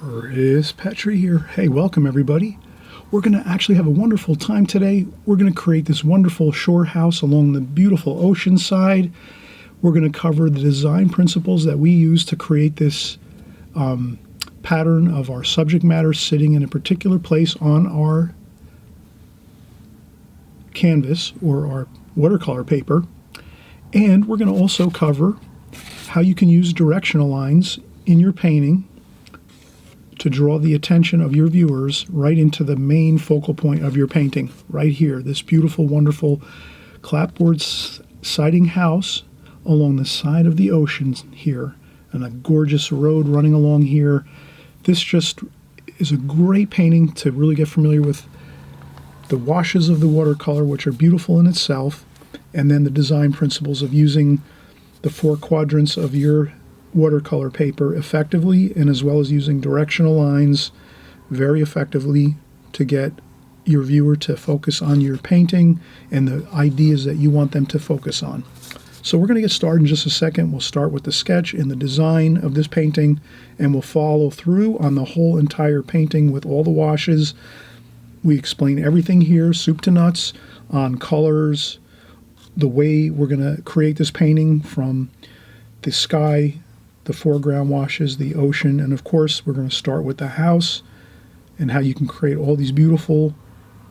Chris Petri here. Hey, welcome everybody. We're going to actually have a wonderful time today. We're going to create this wonderful shore house along the beautiful ocean side. We're going to cover the design principles that we use to create this pattern of our subject matter sitting in a particular place on our canvas or our watercolor paper. And we're going to also cover how you can use directional lines in your painting to draw the attention of your viewers right into the main focal point of your painting, right here, this beautiful, wonderful clapboard siding house along the side of the ocean here, and a gorgeous road running along here. This just is a great painting to really get familiar with the washes of the watercolor, which are beautiful in itself, and then the design principles of using the four quadrants of your watercolor paper effectively, and as well as using directional lines very effectively to get your viewer to focus on your painting and the ideas that you want them to focus on. So we're going to get started in just a second. We'll start with the sketch and the design of this painting, and we'll follow through on the whole entire painting with all the washes. We explain everything here, soup to nuts, on colors, the way we're going to create this painting from the sky, the foreground washes, the ocean, and of course we're going to start with the house and how you can create all these beautiful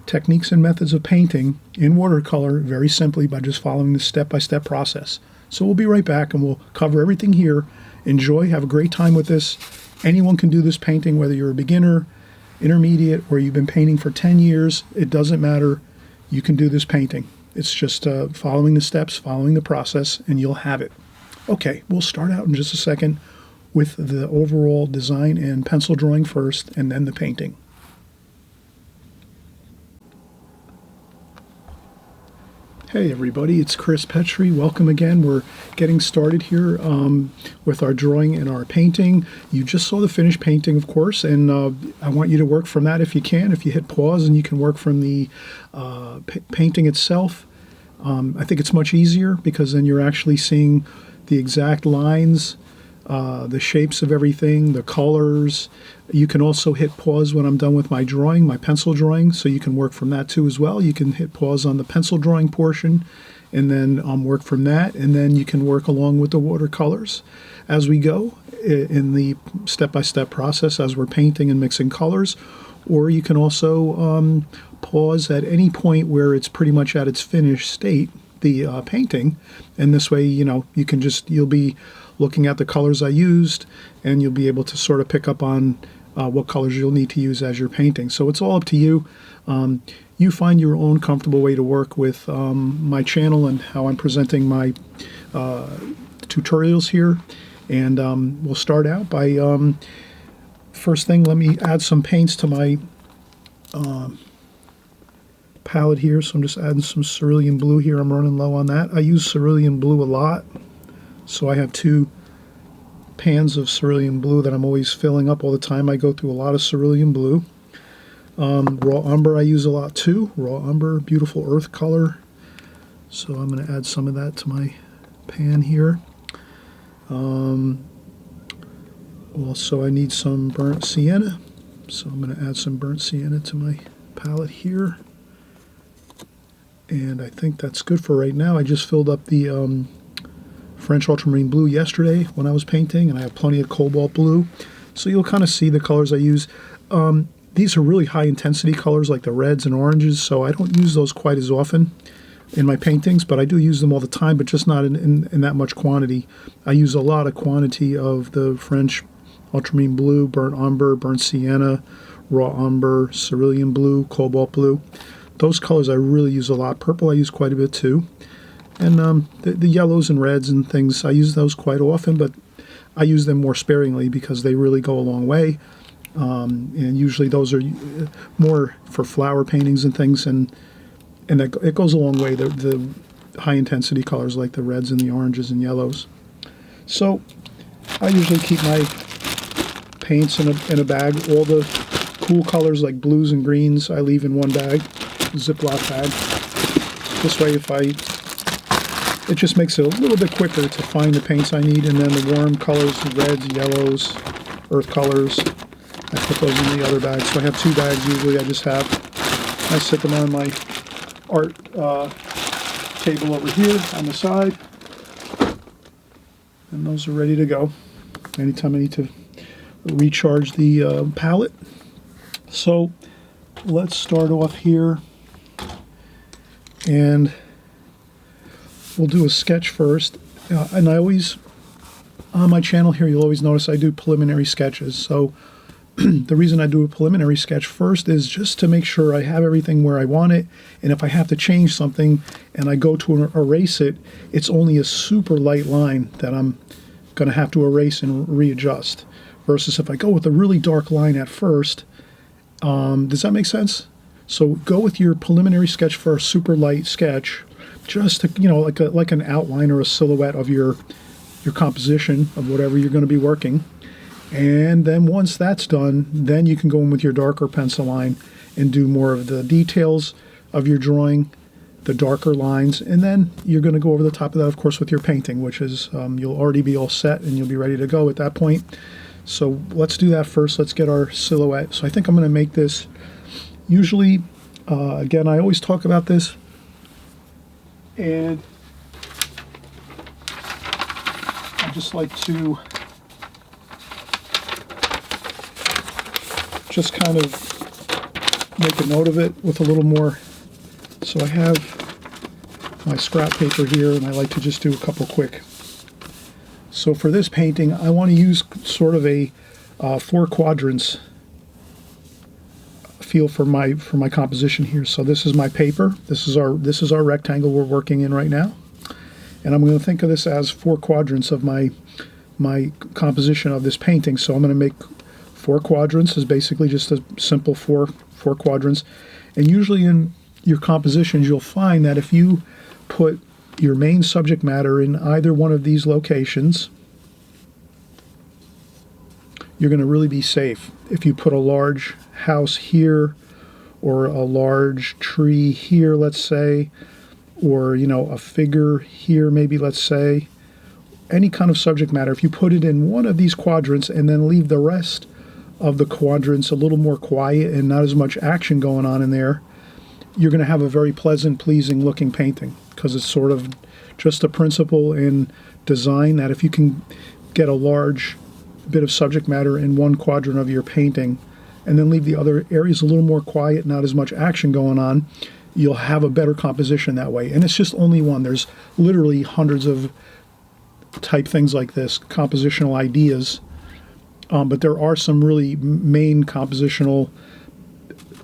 techniques and methods of painting in watercolor very simply by just following the step-by-step process. So we'll be right back and we'll cover everything here. Enjoy, have a great time with this. Anyone can do this painting, whether you're a beginner, intermediate, or you've been painting for 10 years. It doesn't matter. You can do this painting. It's just following the steps, following the process, and you'll have it. Okay, we'll start out in just a second with the overall design and pencil drawing first, and then the painting. Hey everybody, it's Chris Petri. Welcome again. We're getting started here with our drawing and our painting. You just saw the finished painting, of course, and I want you to work from that if you can. If you hit pause and you can work from the painting itself, I think it's much easier because then you're actually seeing the exact lines, the shapes of everything, the colors. You can also hit pause when I'm done with my drawing, my pencil drawing, so you can work from that too as well. You can hit pause on the pencil drawing portion and then work from that, and then you can work along with the watercolors as we go in the step-by-step process as we're painting and mixing colors. Or you can also pause at any point where it's pretty much at its finished state, the painting, and this way you'll be looking at the colors I used, and you'll be able to sort of pick up on what colors you'll need to use as you're painting. So it's all up to you. You find your own comfortable way to work with my channel and how I'm presenting my tutorials here. And we'll start out by first thing, let me add some paints to my palette here. So I'm just adding some cerulean blue here. I'm running low on that. I use cerulean blue a lot, so I have two pans of cerulean blue that I'm always filling up all the time. I go through a lot of cerulean blue. Raw umber I use a lot too. Raw umber, beautiful earth color. So I'm going to add some of that to my pan here. Also I need some burnt sienna, so I'm going to add some burnt sienna to my palette here. And I think that's good for right now. I just filled up the French ultramarine blue yesterday when I was painting, and I have plenty of cobalt blue. So you'll kind of see the colors I use. These are really high intensity colors like the reds and oranges, so I don't use those quite as often in my paintings, but I do use them all the time, but just not in that much quantity. I use a lot of quantity of the French ultramarine blue, burnt umber, burnt sienna, raw umber, cerulean blue, cobalt blue. Those colors I really use a lot. Purple I use quite a bit too. And the yellows and reds and things, I use those quite often, but I use them more sparingly because they really go a long way. And usually those are more for flower paintings and things, and it goes a long way, the high intensity colors like the reds and the oranges and yellows. So I usually keep my paints in a bag. All the cool colors like blues and greens I leave in one bag, Ziploc bag. This way it just makes it a little bit quicker to find the paints I need, and then the warm colors, reds, yellows, earth colors, I put those in the other bag. So I have 2 bags usually. I sit them on my art table over here on the side. And those are ready to go anytime I need to recharge the palette. So let's start off here, and we'll do a sketch first. And I always, on my channel here, you'll always notice I do preliminary sketches. So the reason I do a preliminary sketch first is just to make sure I have everything where I want it, and if I have to change something and I go to erase it, it's only a super light line that I'm going to have to erase and readjust, versus if I go with a really dark line at first. Does that make sense? So go with your preliminary sketch for a super light sketch, just to, like an outline or a silhouette of your composition of whatever you're going to be working. And then once that's done, then you can go in with your darker pencil line and do more of the details of your drawing, the darker lines, and then you're going to go over the top of that, of course, with your painting, which is you'll already be all set and you'll be ready to go at that point. So let's do that first. Let's get our silhouette. So I think I'm going to make this, usually, again, I always talk about this, and I just like to just kind of make a note of it with a little more. So I have my scrap paper here, and I like to just do a couple quick. So for this painting, I want to use sort of a 4 quadrants feel for my composition here. So this is my paper. This is our rectangle we're working in right now, and I'm going to think of this as 4 quadrants of my composition of this painting. So I'm going to make 4 quadrants is basically just a simple four quadrants. And usually in your compositions, you'll find that if you put your main subject matter in either one of these locations, you're going to really be safe. If you put a large house here, or a large tree here, let's say, or a figure here, maybe, let's say, any kind of subject matter, if you put it in one of these quadrants and then leave the rest of the quadrants a little more quiet and not as much action going on in there, you're going to have a very pleasant, pleasing looking painting, because it's sort of just a principle in design that if you can get a large bit of subject matter in one quadrant of your painting and then leave the other areas a little more quiet, not as much action going on, you'll have a better composition that way. And it's just only one. There's literally hundreds of type things like this, compositional ideas. But there are some really main compositional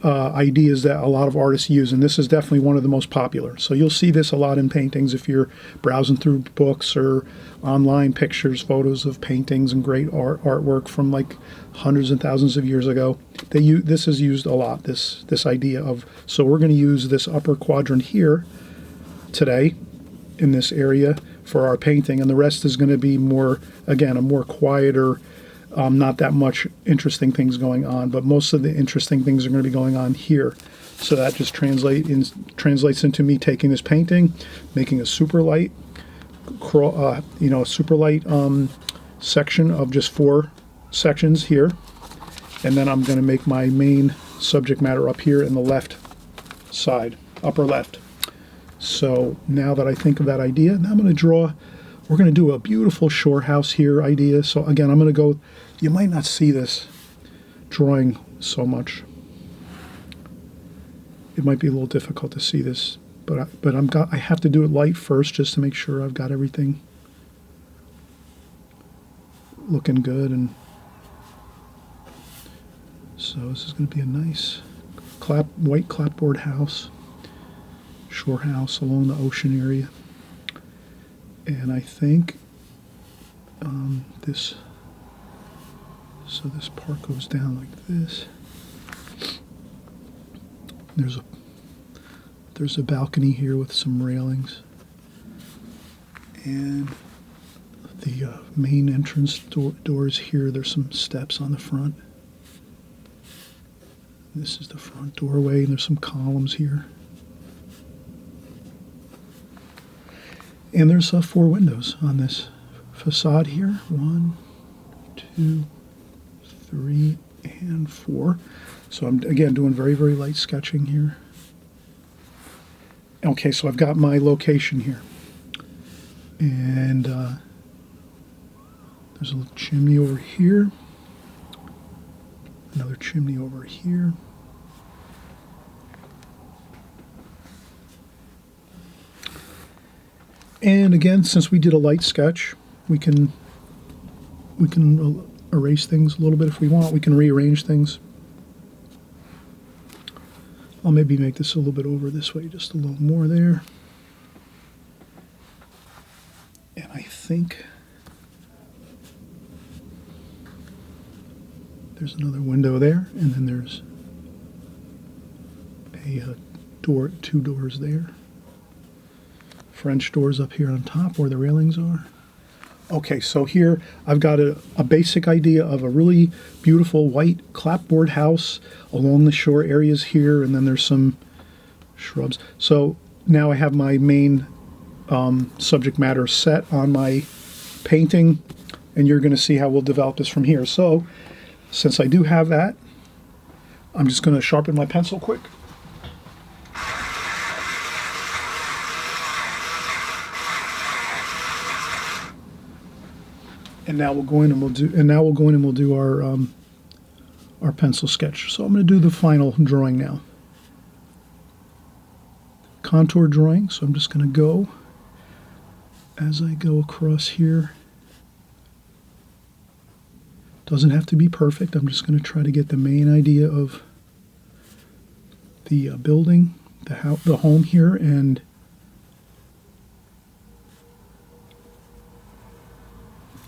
ideas that a lot of artists use, and this is definitely one of the most popular. So you'll see this a lot in paintings if you're browsing through books or online pictures, photos of paintings and great artwork from like hundreds and thousands of years ago. This is used a lot, this idea of, so we're going to use this upper quadrant here today in this area for our painting, and the rest is going to be more, again, a more quieter, not that much interesting things going on, but most of the interesting things are going to be going on here. So that just translates into me taking this painting, making a super light, section of just 4 sections here, and then I'm going to make my main subject matter up here in the left side, upper left. So now that I think of that idea, now I'm going to draw. We're going to do a beautiful shore house here idea. So again, I'm going to go, you might not see this drawing so much. It might be a little difficult to see this, but I have to do it light first just to make sure I've got everything looking good. And so this is going to be a nice white clapboard house, shore house along the ocean area. And I think this part goes down like this. There's a balcony here with some railings, and the main entrance doors here. There's some steps on the front. This is the front doorway, and there's some columns here. And there's 4 windows on this facade here. 1, 2, 3, and 4. So I'm, again, doing very, very light sketching here. Okay, so I've got my location here. And there's a little chimney over here. Another chimney over here. And again, since we did a light sketch, we can erase things a little bit if we want. We can rearrange things. I'll maybe make this a little bit over this way, just a little more there. And I think there's another window there, and then there's a door, 2 doors there. French doors up here on top where the railings are. Okay, so here I've got a basic idea of a really beautiful white clapboard house along the shore areas here, and then there's some shrubs. So now I have my main subject matter set on my painting, and you're going to see how we'll develop this from here. So since I do have that, I'm just going to sharpen my pencil quick. And now we'll go in and we'll do our pencil sketch. So I'm going to do the final drawing now. Contour drawing. So I'm just going to go as I go across here. Doesn't have to be perfect. I'm just going to try to get the main idea of the building, the home here, and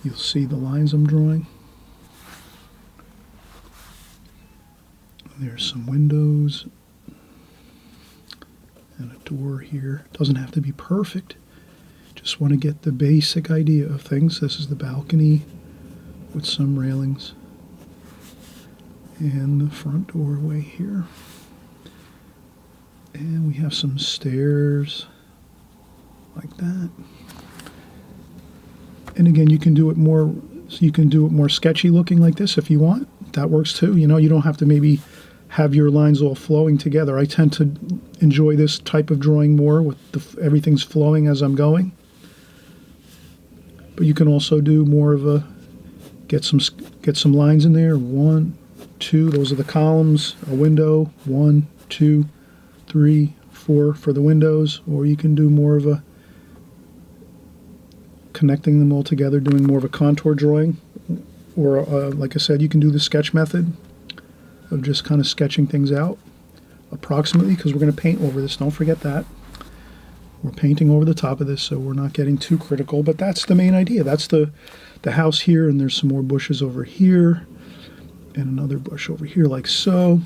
you'll see the lines I'm drawing. There's some windows and a door here. Doesn't have to be perfect. Just want to get the basic idea of things. This is the balcony with some railings and the front doorway here. And we have some stairs like that. And again, you can do it more sketchy looking like this if you want. That works too. You know, you don't have to maybe have your lines all flowing together. I tend to enjoy this type of drawing more with everything's flowing as I'm going. But you can also do more of a get some lines in there. 1, 2, those are the columns. A window. 1, 2, 3, 4 for the windows. Or you can do more of a connecting them all together, doing more of a contour drawing. Or like I said, you can do the sketch method of just kind of sketching things out approximately, because we're going to paint over this. Don't forget that. We're painting over the top of this, so we're not getting too critical, but that's the main idea. That's the house here, and there's some more bushes over here, and another bush over here like so.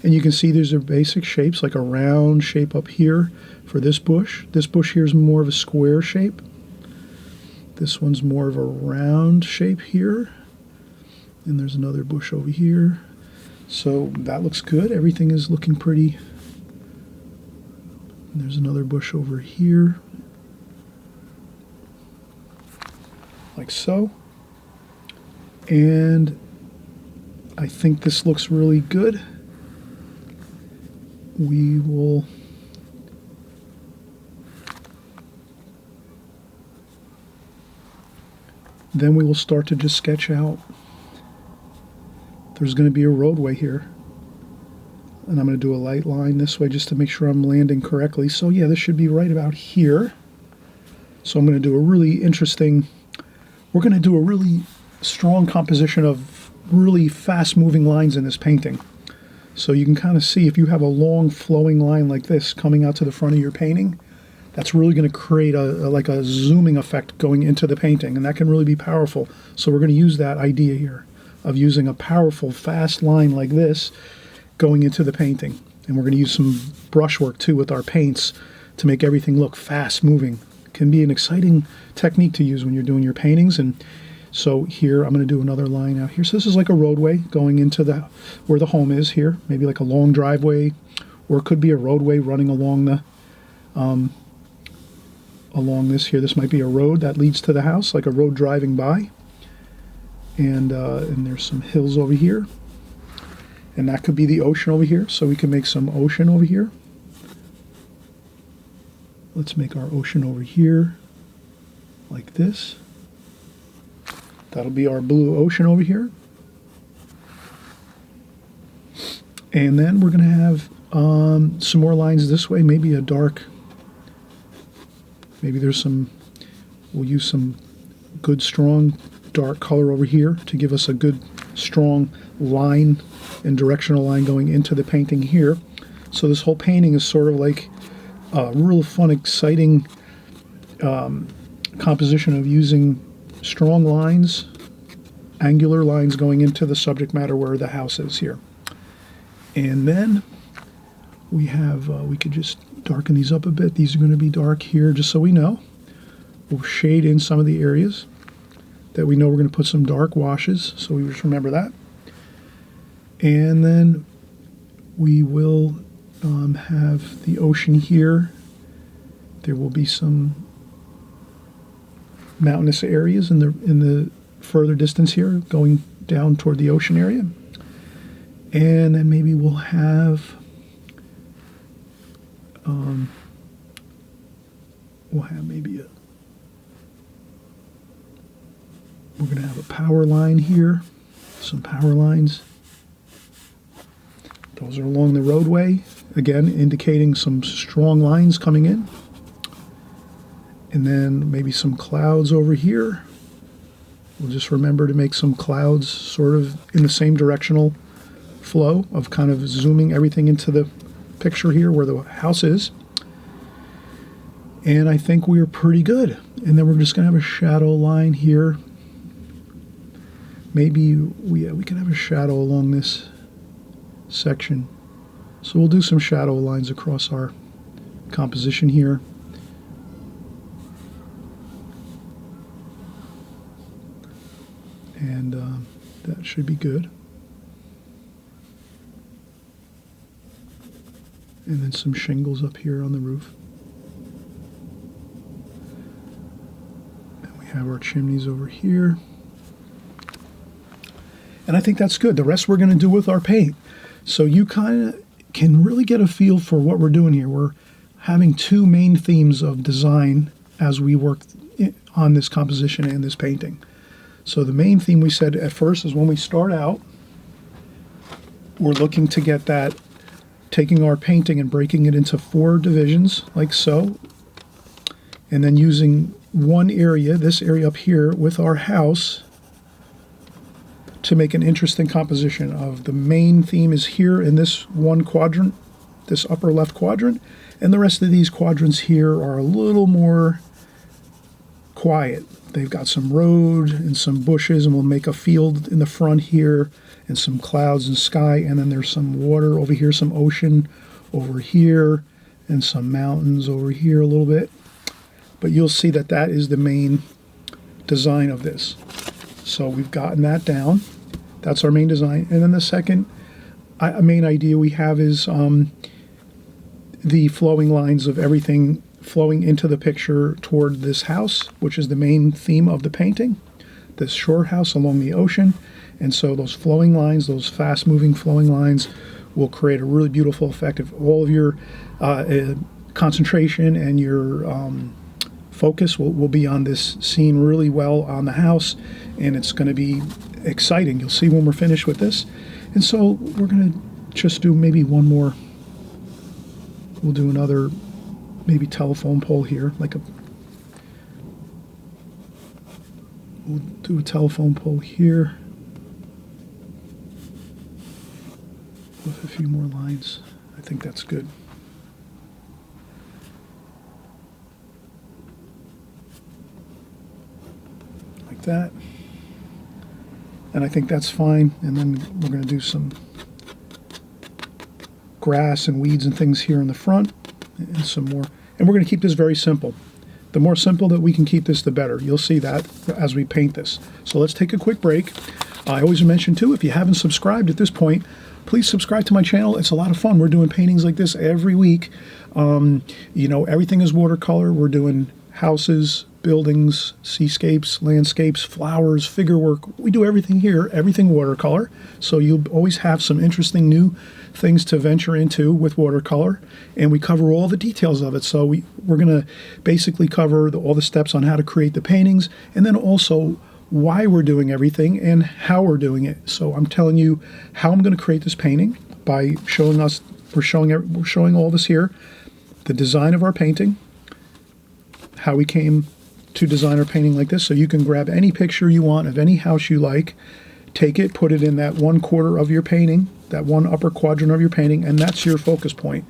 And you can see these are basic shapes, like a round shape up here for this bush. This bush here is more of a square shape. This one's more of a round shape here. And there's another bush over here. So that looks good. Everything is looking pretty. And there's another bush over here. Like so. And I think this looks really good. We will then we will start to just sketch out. There's going to be a roadway here, and I'm going to do a light line this way just to make sure I'm landing correctly. So yeah, this should be right about here. So I'm going to do a really interesting, we're going to do a really strong composition of really fast moving lines in this painting. So you can kind of see if you have a long flowing line like this coming out to the front of your painting, that's really going to create like a zooming effect going into the painting, and that can really be powerful. So we're going to use that idea here of using a powerful fast line like this going into the painting. And we're going to use some brushwork too with our paints to make everything look fast moving. It can be an exciting technique to use when you're doing your paintings. And so here I'm going to do another line out here. So this is like a roadway going into where the home is here, maybe like a long driveway, or it could be a roadway running along the along this here. This might be a road that leads to the house, like a road driving by. And there's some hills over here. And that could be the ocean over here, so we can make some ocean over here. Let's make our ocean over here like this. That'll be our blue ocean over here. And then we're going to have some more lines this way, maybe a dark, maybe there's some, we'll use some good strong dark color over here to give us a good strong line and directional line going into the painting here. So this whole painting is sort of like a real fun, exciting composition of using strong lines, angular lines going into the subject matter where the house is here. And then we have, we could just darken these up a bit. These are going to be dark here, just so we know. We'll shade in some of the areas that we know we're going to put some dark washes, so we just remember that. And then we will have the ocean here. There will be some mountainous areas in the further distance here, going down toward the ocean area. And then maybe we'll have maybe we're going to have a power line here, some power lines. Those are along the roadway, again indicating some strong lines coming in. And then maybe some clouds over here. We'll just remember to make some clouds sort of in the same directional flow of kind of zooming everything into the picture here where the house is. And I think we're pretty good. And then we're just going to have a shadow line here. Maybe we can have a shadow along this section. So we'll do some shadow lines across our composition here. And that should be good. And then some shingles up here on the roof. And we have our chimneys over here. And I think that's good. The rest we're going to do with our paint. So you kind of can really get a feel for what we're doing here. We're having two main themes of design as we work on this composition and this painting. So the main theme we said at first is when we start out, we're looking to get that, taking our painting and breaking it into 4 divisions, like so, and then using one area, this area up here, with our house to make an interesting composition of the main theme is here in this one quadrant, this upper left quadrant, and the rest of these quadrants here are a little more quiet. They've got some road and some bushes, and we'll make a field in the front here and some clouds and sky, and then there's some water over here, some ocean over here, and some mountains over here a little bit. But you'll see that that is the main design of this. So we've gotten that down. That's our main design. And then the second main idea we have is the flowing lines of everything flowing into the picture toward this house, which is the main theme of the painting, this shore house along the ocean. And so those flowing lines, those fast-moving flowing lines, will create a really beautiful effect. If all of your concentration and your focus will be on this scene really well on the house, and it's going to be exciting. You'll see when we're finished with this. And so we're going to just do maybe one more. We'll do another maybe telephone pole here, like a, we'll do a telephone pole here with a few more lines. I think that's good. Like that. And I think that's fine. And then we're going to do some grass and weeds and things here in the front and some more. And we're going to keep this very simple. The more simple that we can keep this, the better. You'll see that as we paint this. So let's take a quick break. I always mention too, if you haven't subscribed at this point, please subscribe to my channel. It's a lot of fun. We're doing paintings like this every week. You know, everything is watercolor. We're doing houses, buildings, seascapes, landscapes, flowers, figure work. We do everything here, everything watercolor. So you'll always have some interesting new things to venture into with watercolor. And we cover all the details of it. So we're going to basically cover all the steps on how to create the paintings, and then also why we're doing everything and how we're doing it. So I'm telling you how I'm going to create this painting by showing us, we're showing all this here, the design of our painting, how we came to design our painting like this. So you can grab any picture you want of any house you like, take it, put it in that 1/4 of your painting, that one upper quadrant of your painting, and that's your focus point.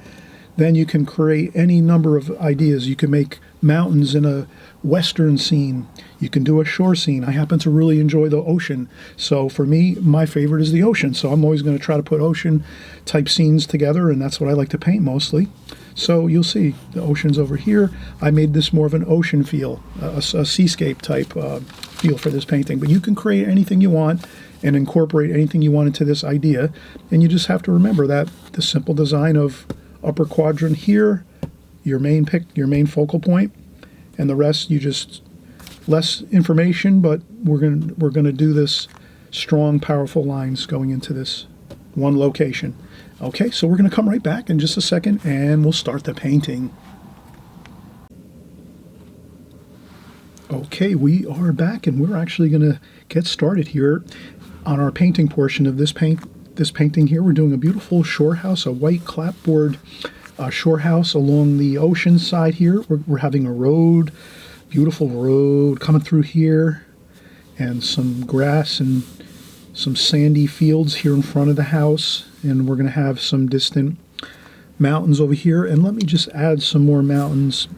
Then you can create any number of ideas. You can make mountains in a western scene. You can do a shore scene. I happen to really enjoy the ocean. So for me, my favorite is the ocean. So I'm always going to try to put ocean type scenes together, and that's what I like to paint mostly. So you'll see the ocean's over here. I made this more of an ocean feel, a seascape type feel for this painting. But you can create anything you want and incorporate anything you want into this idea. And you just have to remember that the simple design of upper quadrant here, your main focal point, and the rest you just less information, but we're gonna do this strong, powerful lines going into this one location. Okay, so we're gonna come right back in just a second and we'll start the painting. Okay, we are back and we're actually gonna get started here on our painting portion of this painting here. We're doing a beautiful shore house, a white clapboard shore house along the ocean side here. We're having a road, beautiful road coming through here, and some grass and some sandy fields here in front of the house, and we're going to have some distant mountains over here. And let me just add some more mountains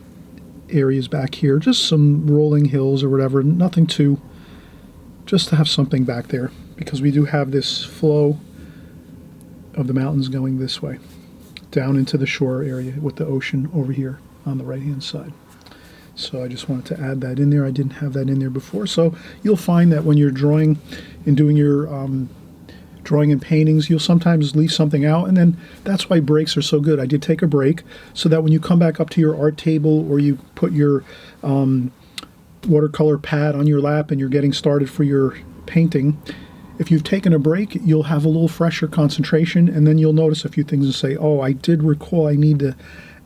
areas back here, just some rolling hills or whatever, nothing too, just to have something back there, because we do have this flow of the mountains going this way down into the shore area with the ocean over here on the right hand side. So I just wanted to add that in there. I didn't have that in there before. So you'll find that when you're drawing and doing your drawing and paintings, you'll sometimes leave something out, and then that's why breaks are so good. I did take a break so that when you come back up to your art table or you put your watercolor pad on your lap and you're getting started for your painting, if you've taken a break, you'll have a little fresher concentration, and then you'll notice a few things and say, oh, I did recall I need to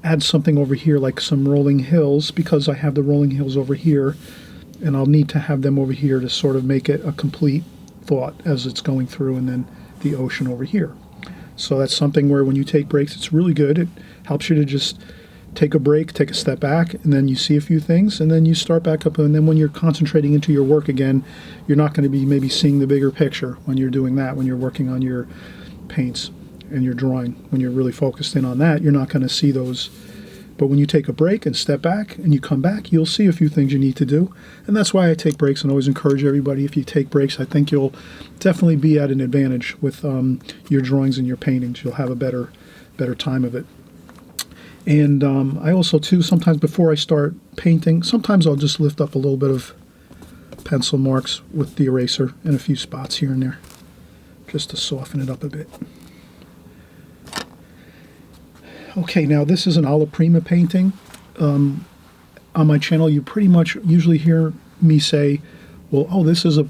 add something over here, like some rolling hills, because I have the rolling hills over here, and I'll need to have them over here to sort of make it a complete thought as it's going through, and then the ocean over here. So that's something where when you take breaks, it's really good. It helps you to just take a break, take a step back, and then you see a few things, and then you start back up, and then when you're concentrating into your work again, you're not going to be maybe seeing the bigger picture when you're doing that, when you're working on your paints and your drawing. When you're really focused in on that, you're not going to see those. But when you take a break and step back and you come back, you'll see a few things you need to do. And that's why I take breaks and always encourage everybody, if you take breaks, I think you'll definitely be at an advantage with your drawings and your paintings. You'll have a better time of it. And I also, too, sometimes before I start painting, sometimes I'll just lift up a little bit of pencil marks with the eraser in a few spots here and there, just to soften it up a bit. Okay, now this is an Alla Prima painting. On my channel, you pretty much usually hear me say, well, oh, this is a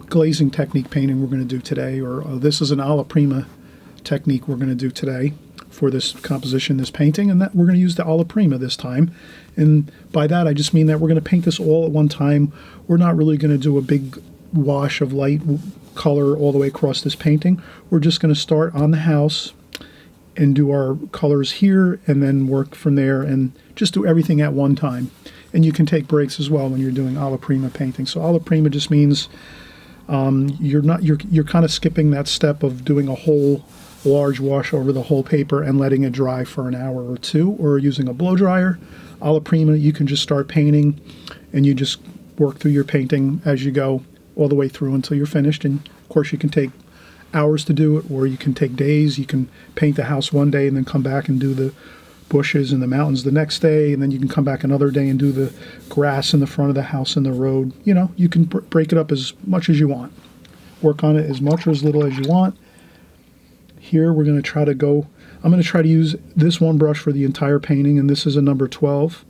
glazing technique painting we're going to do today, or oh, this is an Alla Prima technique we're going to do today for this composition, this painting, and that we're going to use the Alla Prima this time. And by that, I just mean that we're going to paint this all at one time. We're not really going to do a big wash of light color all the way across this painting. We're just going to start on the house and do our colors here, and then work from there, and just do everything at one time. And you can take breaks as well when you're doing Alla Prima painting. So Alla Prima just means you're kind of skipping that step of doing a whole large wash over the whole paper and letting it dry for an hour or two, or using a blow dryer. Alla Prima, you can just start painting, and you just work through your painting as you go all the way through until you're finished. And of course, you can take hours to do it, or you can take days. You can paint the house one day and then come back and do the bushes and the mountains the next day, and then you can come back another day and do the grass in the front of the house and the road. You know, you can break it up as much as you want. Work on it as much or as little as you want. Here we're going to try to go, I'm going to try to use this one brush for the entire painting, and this is a number 12,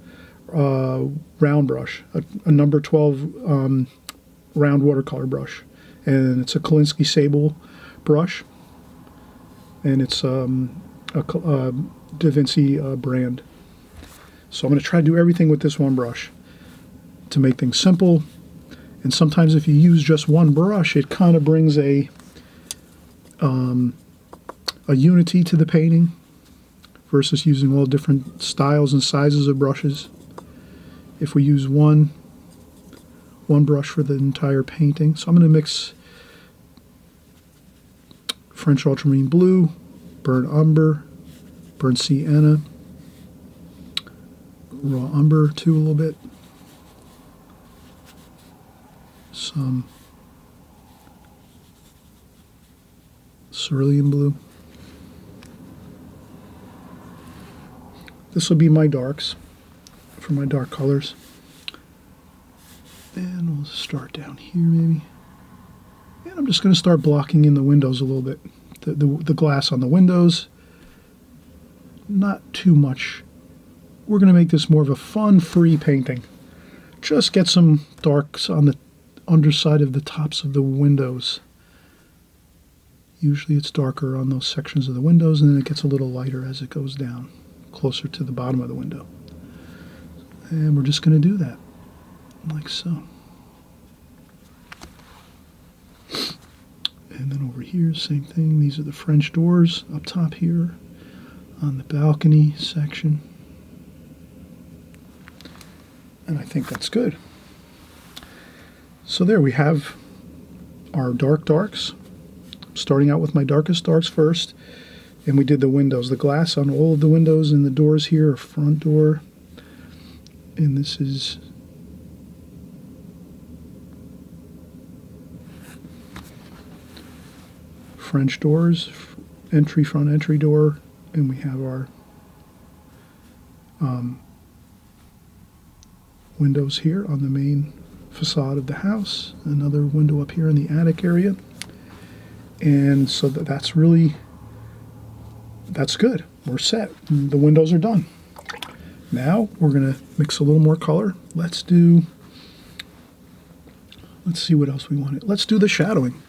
round brush, a number 12 round watercolor brush. And it's a Kolinsky Sable brush. And it's a Vinci brand. So I'm going to try to do everything with this one brush to make things simple. And sometimes if you use just one brush, it kind of brings a unity to the painting versus using all different styles and sizes of brushes. If we use one brush for the entire painting. So I'm going to mix French ultramarine blue, burnt umber, burnt sienna, raw umber too a little bit, some cerulean blue. This will be my darks for my dark colors. And we'll start down here maybe. And I'm just going to start blocking in the windows a little bit. The glass on the windows. Not too much. We're going to make this more of a fun, free painting. Just get some darks on the underside of the tops of the windows. Usually it's darker on those sections of the windows, and then it gets a little lighter as it goes down, closer to the bottom of the window. And we're just going to do that, like so. And then over here, same thing. These are the French doors up top here on the balcony section. And I think that's good. So there we have our darks. Starting out with my darkest darks first. And we did the windows. The glass on all of the windows and the doors here, a front door. And this is French doors, front entry door, and we have our windows here on the main facade of the house. Another window up here in the attic area. And so that's good. We're set. The windows are done. Now we're going to mix a little more color. Let's see what else we want. Let's do the shadowing.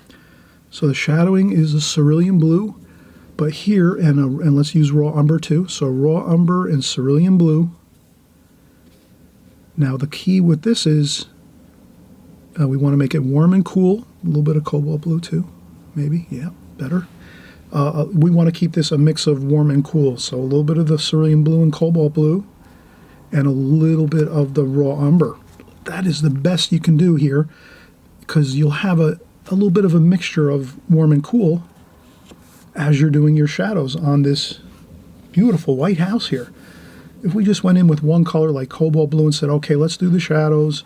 So the shadowing is a cerulean blue, but here, and let's use raw umber too. So raw umber and cerulean blue. Now the key with this is we want to make it warm and cool. A little bit of cobalt blue too, maybe. Yeah, better. We want to keep this a mix of warm and cool. So a little bit of the cerulean blue and cobalt blue, and a little bit of the raw umber. That is the best you can do here, because you'll have a little bit of a mixture of warm and cool as you're doing your shadows on this beautiful white house here. If we just went in with one color like cobalt blue and said, okay, let's do the shadows,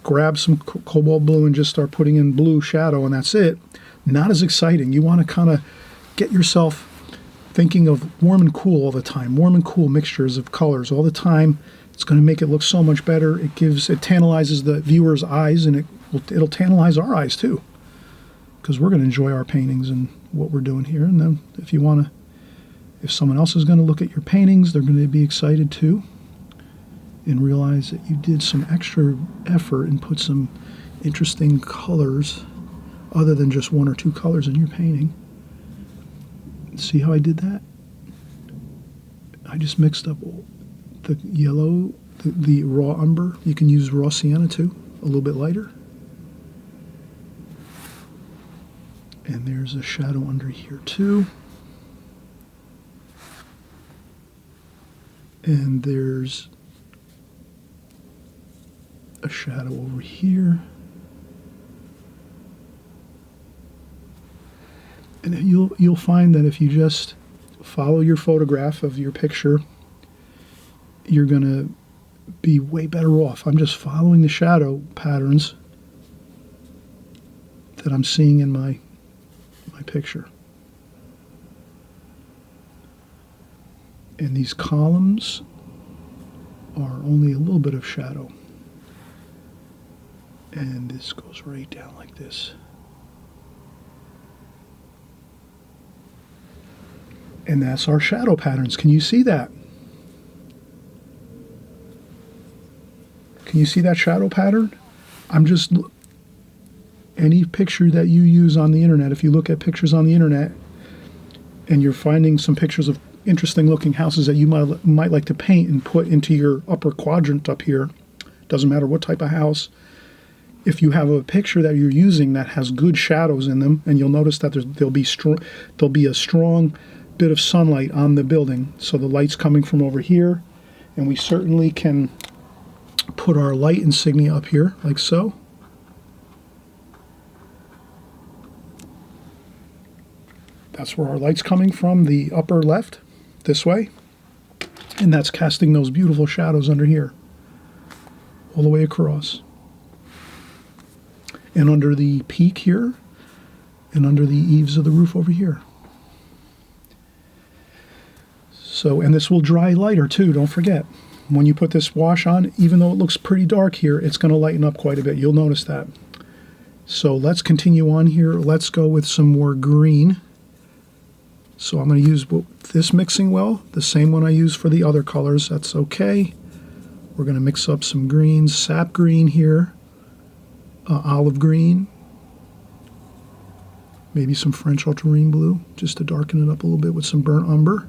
grab some cobalt blue and just start putting in blue shadow and that's it, not as exciting. You want to kind of get yourself thinking of warm and cool all the time, warm and cool mixtures of colors all the time. It's going to make it look so much better. It tantalizes the viewer's eyes, and it'll tantalize our eyes too, because we're going to enjoy our paintings and what we're doing here. And then if someone else is going to look at your paintings, they're going to be excited too and realize that you did some extra effort and put some interesting colors other than just one or two colors in your painting. See how I did that? I just mixed up the yellow, the raw umber. You can use raw sienna too, a little bit lighter. And there's a shadow under here too. And there's a shadow over here. And you'll find that if you just follow your photograph of your picture, you're going to be way better off. I'm just following the shadow patterns that I'm seeing in my picture. And these columns are only a little bit of shadow. And this goes right down like this. And that's our shadow patterns. Can you see that? Can you see that shadow pattern? I'm just, any picture that you use on the internet, if you look at pictures on the internet and you're finding some pictures of interesting looking houses that you might like to paint and put into your upper quadrant up here, doesn't matter what type of house, if you have a picture that you're using that has good shadows in them, and you'll notice that there'll be a strong bit of sunlight on the building, so the light's coming from over here, and we certainly can put our light insignia up here like so. That's where our light's coming from, the upper left, this way, and that's casting those beautiful shadows under here, all the way across. And under the peak here, and under the eaves of the roof over here. So, and this will dry lighter too, don't forget. When you put this wash on, even though it looks pretty dark here, it's going to lighten up quite a bit. You'll notice that. So let's continue on here. Let's go with some more green. So I'm going to use this mixing well, the same one I used for the other colors. That's okay. We're going to mix up some greens, sap green here, olive green, maybe some French ultramarine blue, just to darken it up a little bit with some burnt umber.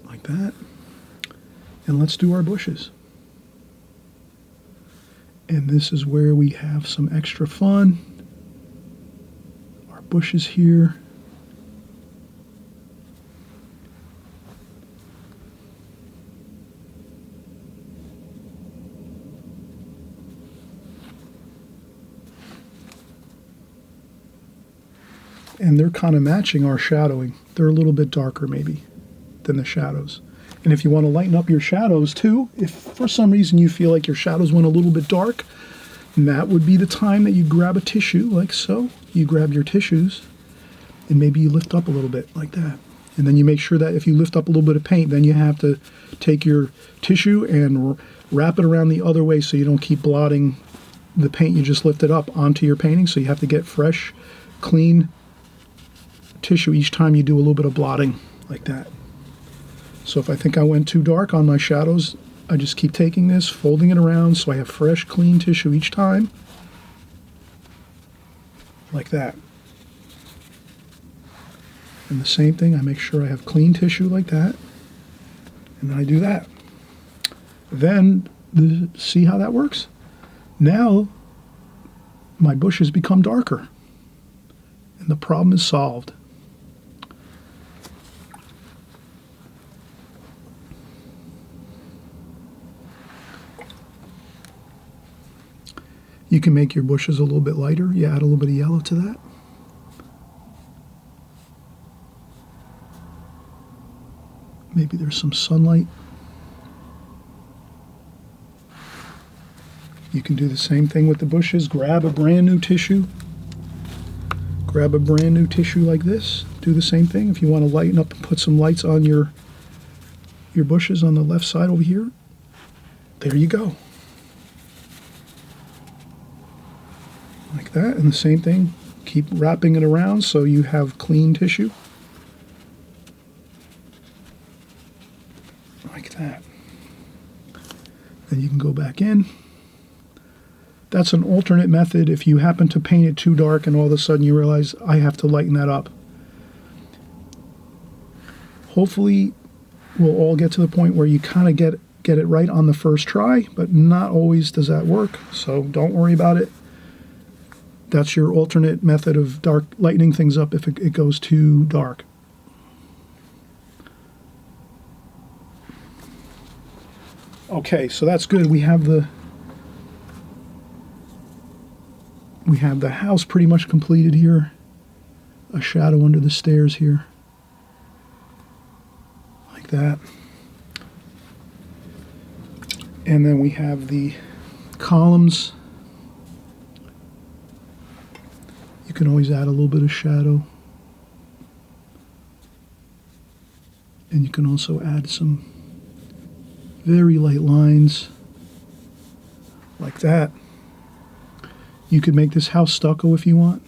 Like that. And let's do our bushes. And this is where we have some extra fun. Our bushes here. And they're kind of matching our shadowing. They're a little bit darker maybe than the shadows. And if you want to lighten up your shadows too, if for some reason you feel like your shadows went a little bit dark, that would be the time that you grab a tissue like so. You grab your tissues and maybe you lift up a little bit like that. And then you make sure that if you lift up a little bit of paint, then you have to take your tissue and wrap it around the other way so you don't keep blotting the paint you just lifted up onto your painting. So you have to get fresh, clean tissue each time you do a little bit of blotting like that. So if I think I went too dark on my shadows, I just keep taking this, folding it around so I have fresh, clean tissue each time. Like that. And the same thing, I make sure I have clean tissue like that. And then I do that. Then, see how that works? Now, my bushes become darker. And the problem is solved. You can make your bushes a little bit lighter. You add a little bit of yellow to that. Maybe there's some sunlight. You can do the same thing with the bushes. Grab a brand new tissue. Grab a brand new tissue like this. Do the same thing. If you want to lighten up and put some lights on your bushes on the left side over here, there you go. Like that, and the same thing, keep wrapping it around so you have clean tissue. Like that. Then you can go back in. That's an alternate method if you happen to paint it too dark and all of a sudden you realize I have to lighten that up. Hopefully we'll all get to the point where you kind of get it right on the first try, but not always does that work, so don't worry about it. That's your alternate method of lightening things up if it goes too dark. Okay, so that's good. We have the house pretty much completed here. A shadow under the stairs here. Like that. And then we have the columns. You can always add a little bit of shadow. And you can also add some very light lines like that. You could make this house stucco if you want.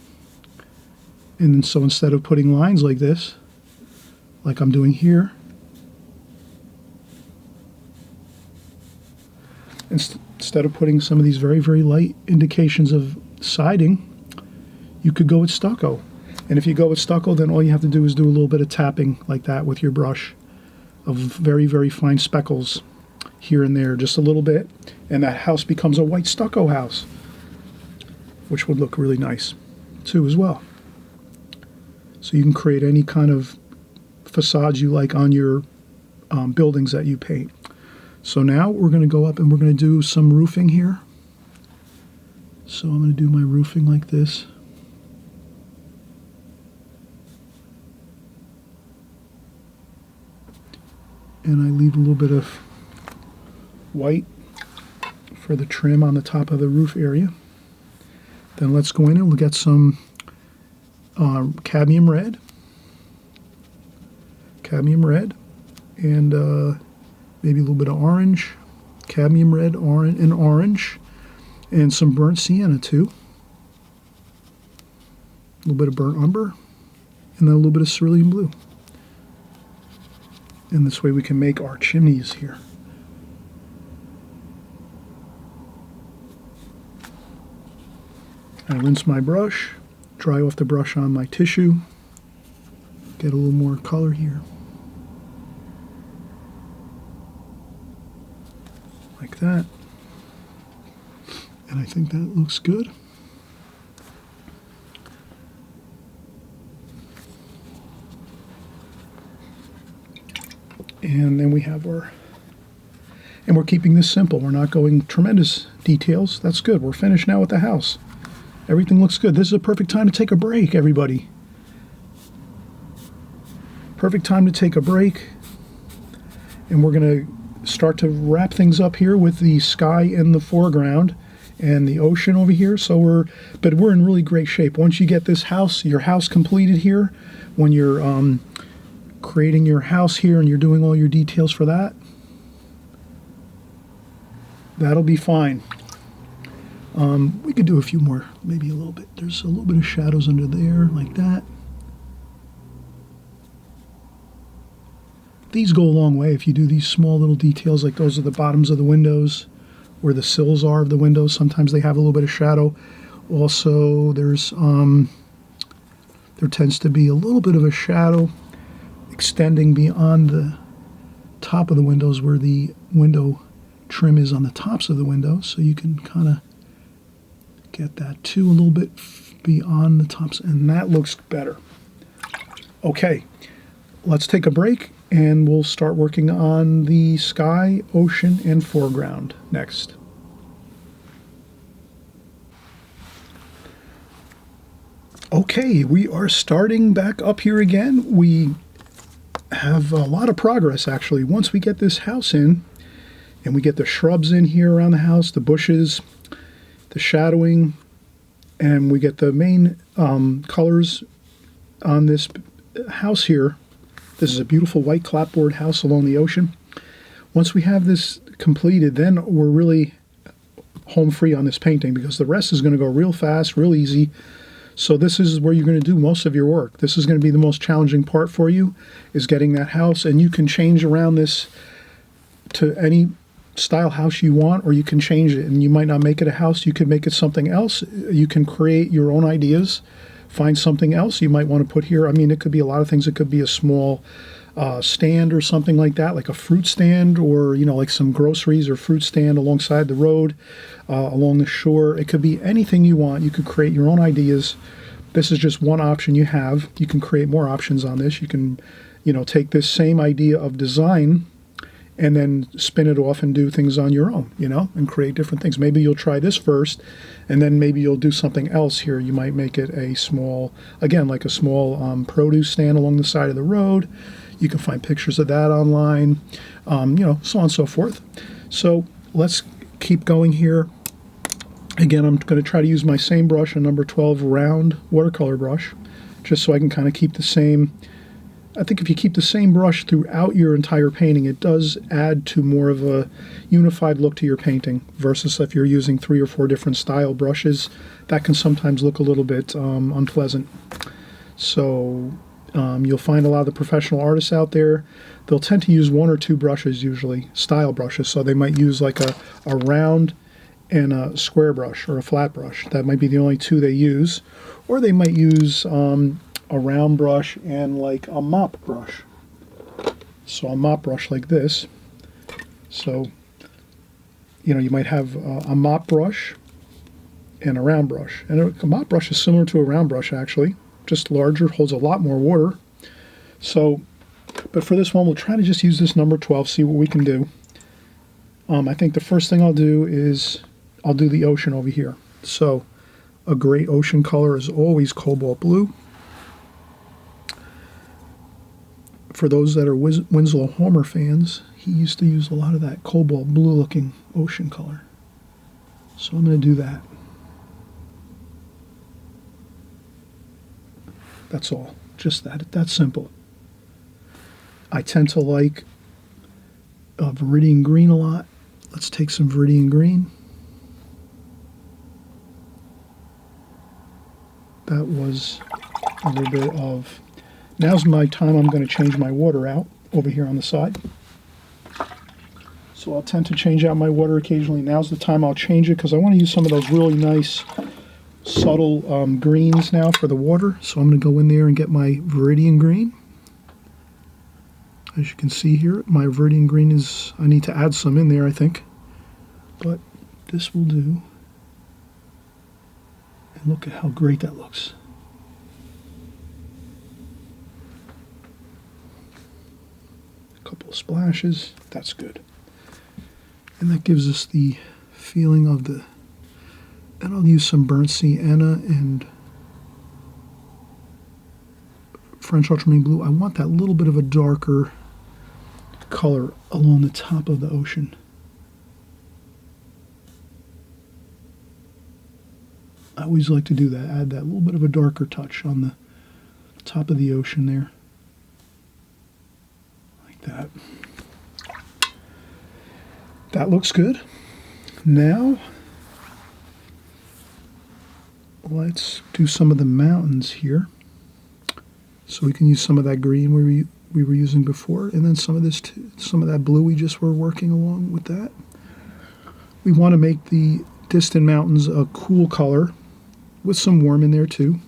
And then so instead of putting lines like this, like I'm doing here, instead of putting some of these very, very light indications of siding, you could go with stucco. And if you go with stucco, then all you have to do is do a little bit of tapping like that with your brush of very, very fine speckles here and there, just a little bit, and that house becomes a white stucco house, which would look really nice too as well. So you can create any kind of facades you like on your buildings that you paint. So now we're going to go up and we're going to do some roofing here. So I'm going to do my roofing like this. And I leave a little bit of white for the trim on the top of the roof area. Then let's go in and we'll get some cadmium red, and maybe a little bit of orange, cadmium red, orange, and some burnt sienna too. A little bit of burnt umber, and then a little bit of cerulean blue. And this way we can make our chimneys here. I rinse my brush, dry off the brush on my tissue, get a little more color here. Like that. And I think that looks good. And then we have our, and we're keeping this simple. We're not going tremendous details. That's good. We're finished now with the house. Everything looks good. This is a perfect time to take a break, everybody. Perfect time to take a break. And we're going to start to wrap things up here with the sky in the foreground and the ocean over here. So we're in really great shape. Once you get this house, your house completed here, when you're creating your house here and you're doing all your details for that, that'll be fine. We could do a few more, maybe a little bit. There's a little bit of shadows under there, like that. These go a long way if you do these small little details, like those are the bottoms of the windows, where the sills are of the windows. Sometimes they have a little bit of shadow. Also, there tends to be a little bit of a shadow extending beyond the top of the windows where the window trim is on the tops of the windows. So you can kind of get that too a little bit beyond the tops, and that looks better. Okay, let's take a break and we'll start working on the sky, ocean, and foreground next. Okay, we are starting back up here again. We have a lot of progress actually. Once we get this house in and we get the shrubs in here around the house, the bushes, the shadowing, and we get the main colors on this house here. This is a beautiful white clapboard house along the ocean. Once we have this completed, then we're really home free on this painting, because the rest is going to go real fast, real easy. So this is where you're going to do most of your work. This is going to be the most challenging part for you, is getting that house. And you can change around this to any style house you want, or you can change it, and you might not make it a house. You could make it something else. You can create your own ideas, find something else you might want to put here. I mean, it could be a lot of things. It could be a small stand or something like that, like a fruit stand, or like some groceries or fruit stand alongside the road, along the shore. It could be anything you want. You could create your own ideas. This is just one option you have. You can create more options on this. You can take this same idea of design and then spin it off and do things on your own, and create different things. Maybe you'll try this first, and then maybe you'll do something else here. You might make it a small, again, like a small produce stand along the side of the road. You can find pictures of that online, so on and so forth. So let's keep going here. Again, I'm going to try to use my same brush, a number 12 round watercolor brush, just so I can kind of keep the same. I think if you keep the same brush throughout your entire painting, it does add to more of a unified look to your painting, versus if you're using 3 or 4 different style brushes. That can sometimes look a little bit unpleasant. So you'll find a lot of the professional artists out there, they'll tend to use 1 or 2 brushes, usually style brushes. So they might use like a round and a square brush or a flat brush. That might be the only two they use. Or they might use a round brush and like a mop brush. So a mop brush like this. So, you know, you might have a mop brush and a round brush. And a mop brush is similar to a round brush actually, just larger, holds a lot more water. So, but for this one, we'll try to just use this number 12, see what we can do. I think the first thing I'll do is I'll do the ocean over here. So a great ocean color is always cobalt blue. For those that are Winslow Homer fans, he used to use a lot of that cobalt blue looking ocean color. So I'm going to do that. That's all. Just that. That's simple. I tend to like Viridian green a lot. Let's take some Viridian green. That was a little bit of... Now's my time. I'm going to change my water out over here on the side. So I'll tend to change out my water occasionally. Now's the time I'll change it because I want to use some of those really nice subtle greens now for the water. So I'm going to go in there and get my Viridian green. As you can see here, my Viridian green is, I need to add some in there, I think. But this will do. And look at how great that looks. A couple of splashes, that's good. And that gives us the feeling of the, and I'll use some burnt sienna and French ultramarine blue. I want that little bit of a darker color along the top of the ocean. I always like to do that, add that little bit of a darker touch on the top of the ocean there. Like that. That looks good. Now, let's do some of the mountains here. So we can use some of that green we were using before, and then some of this too, some of that blue we just were working along with that. We want to make the distant mountains a cool color with some warm in there too.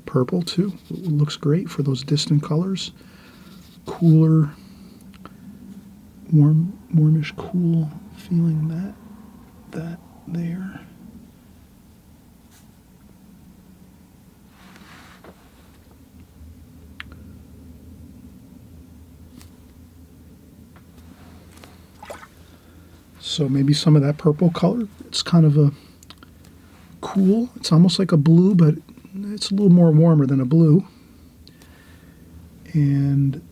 Purple too, it looks great for those distant colors. Cooler, warmish, cool feeling, that there. So maybe some of that purple color. It's kind of a cool, it's almost like a blue, but it's a little more warmer than a blue. And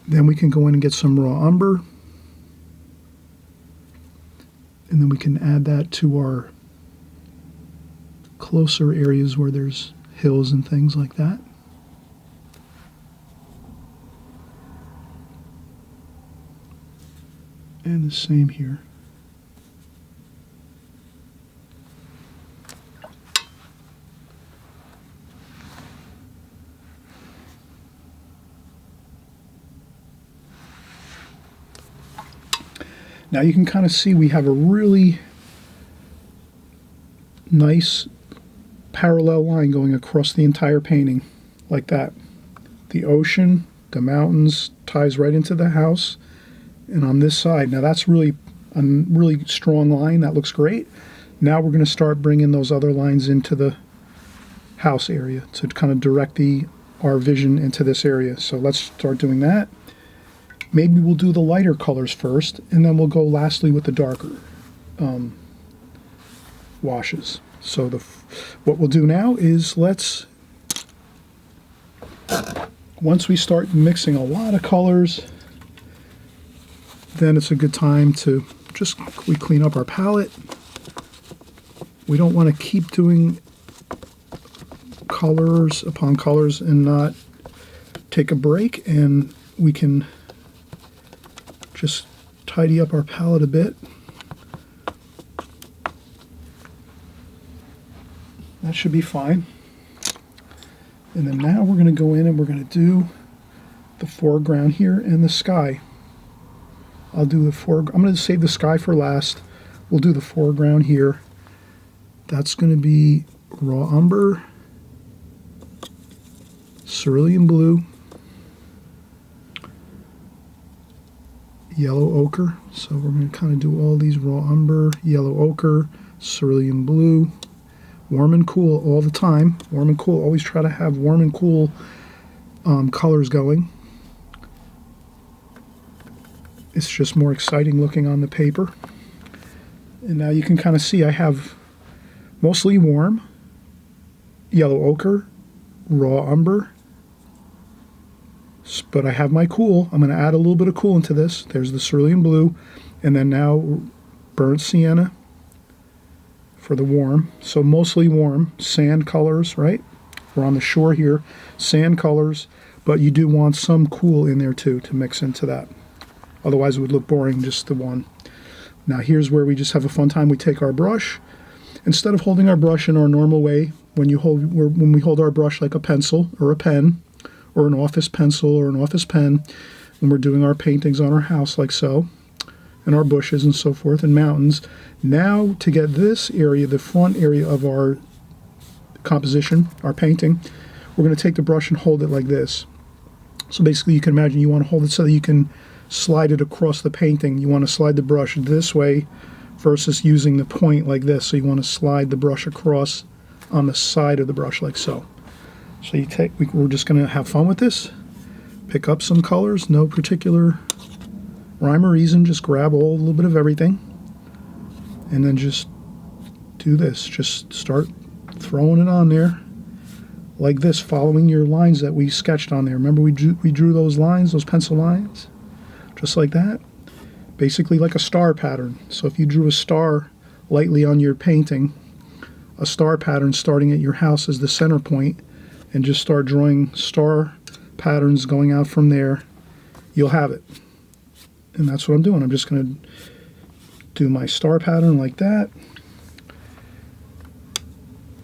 then we can go in and get some raw umber. And then we can add that to our closer areas where there's hills and things like that. And the same here. Now you can kind of see we have a really nice parallel line going across the entire painting, like that. The ocean, the mountains, ties right into the house. And on this side, now that's really a really strong line. That looks great. Now we're going to start bringing those other lines into the house area to kind of direct our vision into this area. So let's start doing that. Maybe we'll do the lighter colors first, and then we'll go lastly with the darker washes. So what we'll do now is once we start mixing a lot of colors, then it's a good time to just clean up our palette. We don't want to keep doing colors upon colors and not take a break, and we can just tidy up our palette a bit. That should be fine. And then now we're going to go in and we're going to do the foreground here and the sky. I'll do the foreground. I'm going to save the sky for last. We'll do the foreground here. That's going to be raw umber, cerulean blue, yellow ochre. So we're going to kind of do all these raw umber, yellow ochre, cerulean blue, warm and cool all the time. Warm and cool. Always try to have warm and cool colors going. It's just more exciting looking on the paper. And now you can kind of see I have mostly warm, yellow ochre, raw umber, but I have my cool. I'm going to add a little bit of cool into this. There's the cerulean blue, and then now burnt sienna for the warm. So mostly warm, sand colors, right? We're on the shore here, sand colors, but you do want some cool in there too to mix into that. Otherwise it would look boring, just the one. Now here's where we just have a fun time. We take our brush. Instead of holding our brush in our normal way, when we hold our brush like a pencil or a pen, or an office pencil or an office pen, when we're doing our paintings on our house like so, and our bushes and so forth, and mountains. Now to get this area, the front area of our composition, our painting, we're going to take the brush and hold it like this. So basically you can imagine you want to hold it so that you can slide it across the painting. You want to slide the brush this way versus using the point like this. So you want to slide the brush across on the side of the brush like so. So you take, we're just going to have fun with this. Pick up some colors, no particular rhyme or reason, just grab a little bit of everything. And then just do this. Just start throwing it on there like this, following your lines that we sketched on there. Remember we drew those lines, those pencil lines? Just like that. Basically like a star pattern. So if you drew a star lightly on your painting, a star pattern starting at your house as the center point, and just start drawing star patterns going out from there, you'll have it. And that's what I'm doing. I'm just going to do my star pattern like that.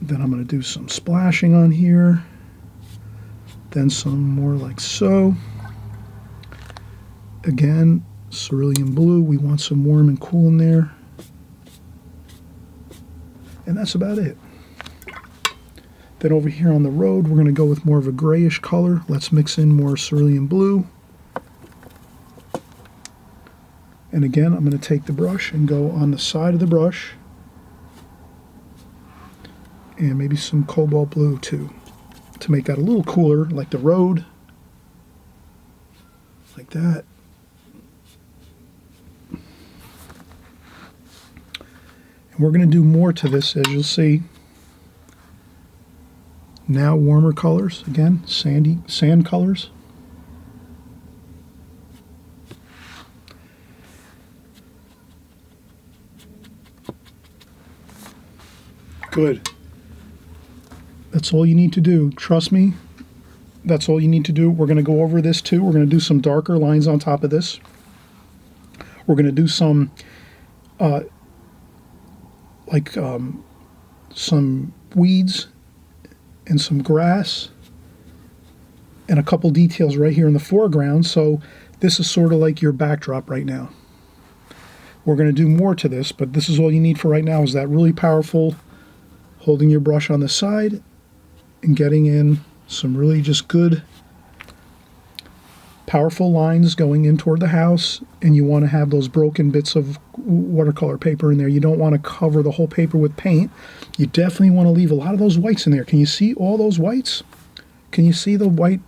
Then I'm going to do some splashing on here. Then some more like so. Again, cerulean blue. We want some warm and cool in there. And that's about it. Then over here on the road, we're going to go with more of a grayish color. Let's mix in more cerulean blue. And again, I'm going to take the brush and go on the side of the brush. And maybe some cobalt blue too, to make that a little cooler, like the road. Like that. And we're going to do more to this, as you'll see. Now warmer colors, again, sand colors. Good. That's all you need to do. Trust me, that's all you need to do. We're going to go over this too. We're going to do some darker lines on top of this. We're going to do some some weeds and some grass and a couple details right here in the foreground. So this is sort of like your backdrop right now. We're going to do more to this, but this is all you need for right now, is that really powerful holding your brush on the side and getting in some really just good powerful lines going in toward the house. And you want to have those broken bits of watercolor paper in there. You don't want to cover the whole paper with paint. You definitely want to leave a lot of those whites in there. Can you see all those whites? Can you see the white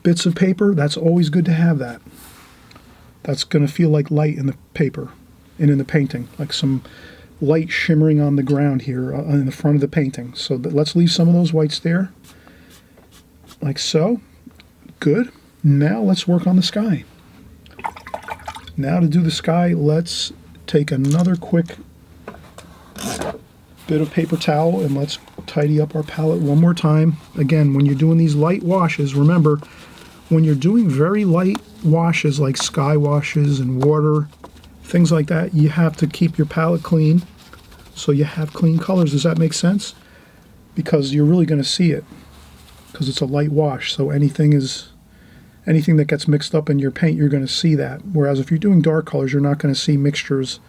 bits of paper? That's always good to have that. That's going to feel like light in the paper and in the painting, like some light shimmering on the ground here in the front of the painting. So let's leave some of those whites there, like so. Good. Now let's work on the sky. Now to do the sky, let's take another quick bit of paper towel and let's tidy up our palette one more time. Again, when you're doing these light washes, remember, when you're doing very light washes like sky washes and water, things like that, you have to keep your palette clean so you have clean colors. Does that make sense? Because you're really going to see it because it's a light wash, so anything is anything that gets mixed up in your paint, you're going to see that. Whereas if you're doing dark colors, you're not going to see mixtures.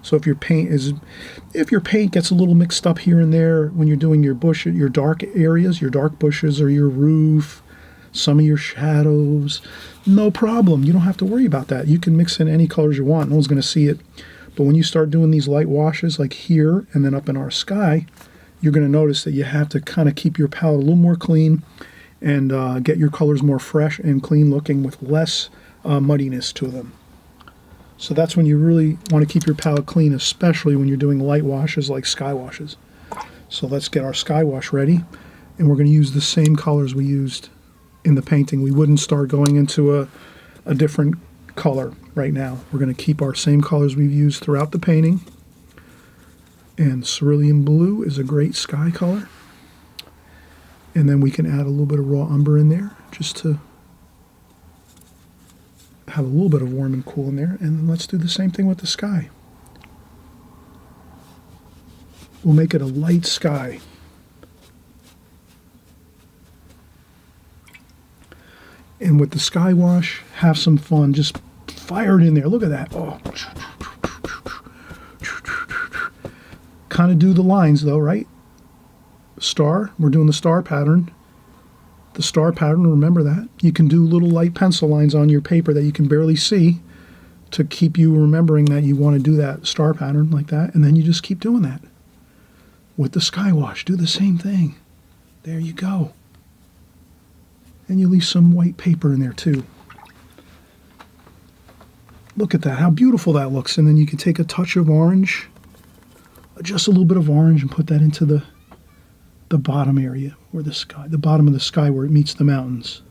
So if your paint gets a little mixed up here and there when you're doing your bush, your dark areas, your dark bushes or your roof, some of your shadows, no problem. You don't have to worry about that. You can mix in any colors you want. No one's going to see it. But when you start doing these light washes like here and then up in our sky, you're going to notice that you have to kind of keep your palette a little more clean and get your colors more fresh and clean looking with less muddiness to them. So that's when you really want to keep your palette clean, especially when you're doing light washes like sky washes. So let's get our sky wash ready, and we're going to use the same colors we used in the painting. We wouldn't start going into a different color right now. We're going to keep our same colors we've used throughout the painting. And cerulean blue is a great sky color. And then we can add a little bit of raw umber in there just to have a little bit of warm and cool in there. And then let's do the same thing with the sky. We'll make it a light sky. And with the sky wash, have some fun. Just fire it in there. Look at that. Oh. Kind of do the lines though, right? Star, we're doing the star pattern. The star pattern, remember that. You can do little light pencil lines on your paper that you can barely see to keep you remembering that you want to do that star pattern like that, and then you just keep doing that. With the sky wash, do the same thing. There you go. And you leave some white paper in there too. Look at that, how beautiful that looks. And then you can take a touch of orange, just a little bit of orange, and put that into the bottom area where the bottom of the sky where it meets the mountains.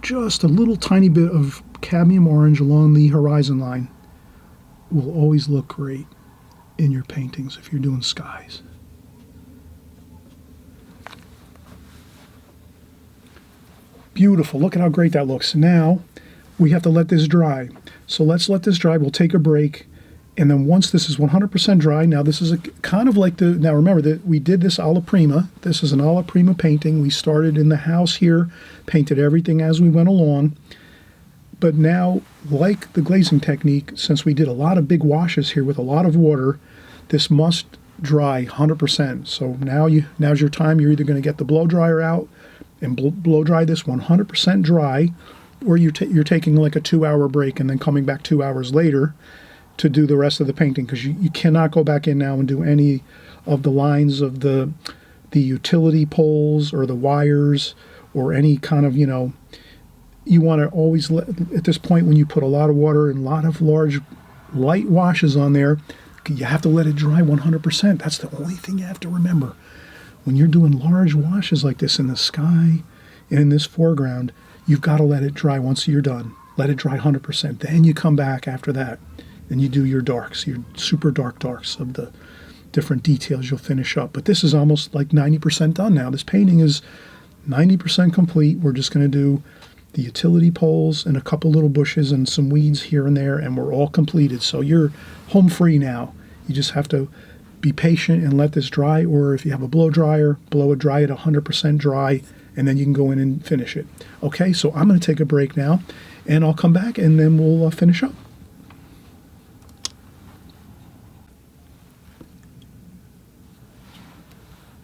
Just a little tiny bit of cadmium orange along the horizon line will always look great in your paintings if you're doing skies. Beautiful. Look at how great that looks. Now we have to let this dry. So let's let this dry. We'll take a break. And then once this is 100% dry, now this is a kind of like now remember that we did this Alla Prima. This is an Alla Prima painting. We started in the house here, painted everything as we went along. But now, like the glazing technique, since we did a lot of big washes here with a lot of water, this must dry 100%. So now's your time. You're either going to get the blow dryer out and blow dry this 100% dry, or you're taking like a 2-hour break and then coming back 2 hours later to do the rest of the painting, because you cannot go back in now and do any of the lines of the utility poles or the wires or any kind of, you want to always at this point when you put a lot of water and a lot of large light washes on there, you have to let it dry 100%. That's the only thing you have to remember. When you're doing large washes like this in the sky and in this foreground, you've got to let it dry once you're done. Let it dry 100%. Then you come back after that and you do your darks, your super dark darks of the different details you'll finish up. But this is almost like 90% done now. This painting is 90% complete. We're just going to do the utility poles and a couple little bushes and some weeds here and there, and we're all completed. So you're home free now. You just have to be patient and let this dry, or if you have a blow dryer, blow it dry at 100% dry, and then you can go in and finish it. Okay, so I'm going to take a break now, and I'll come back, and then we'll finish up.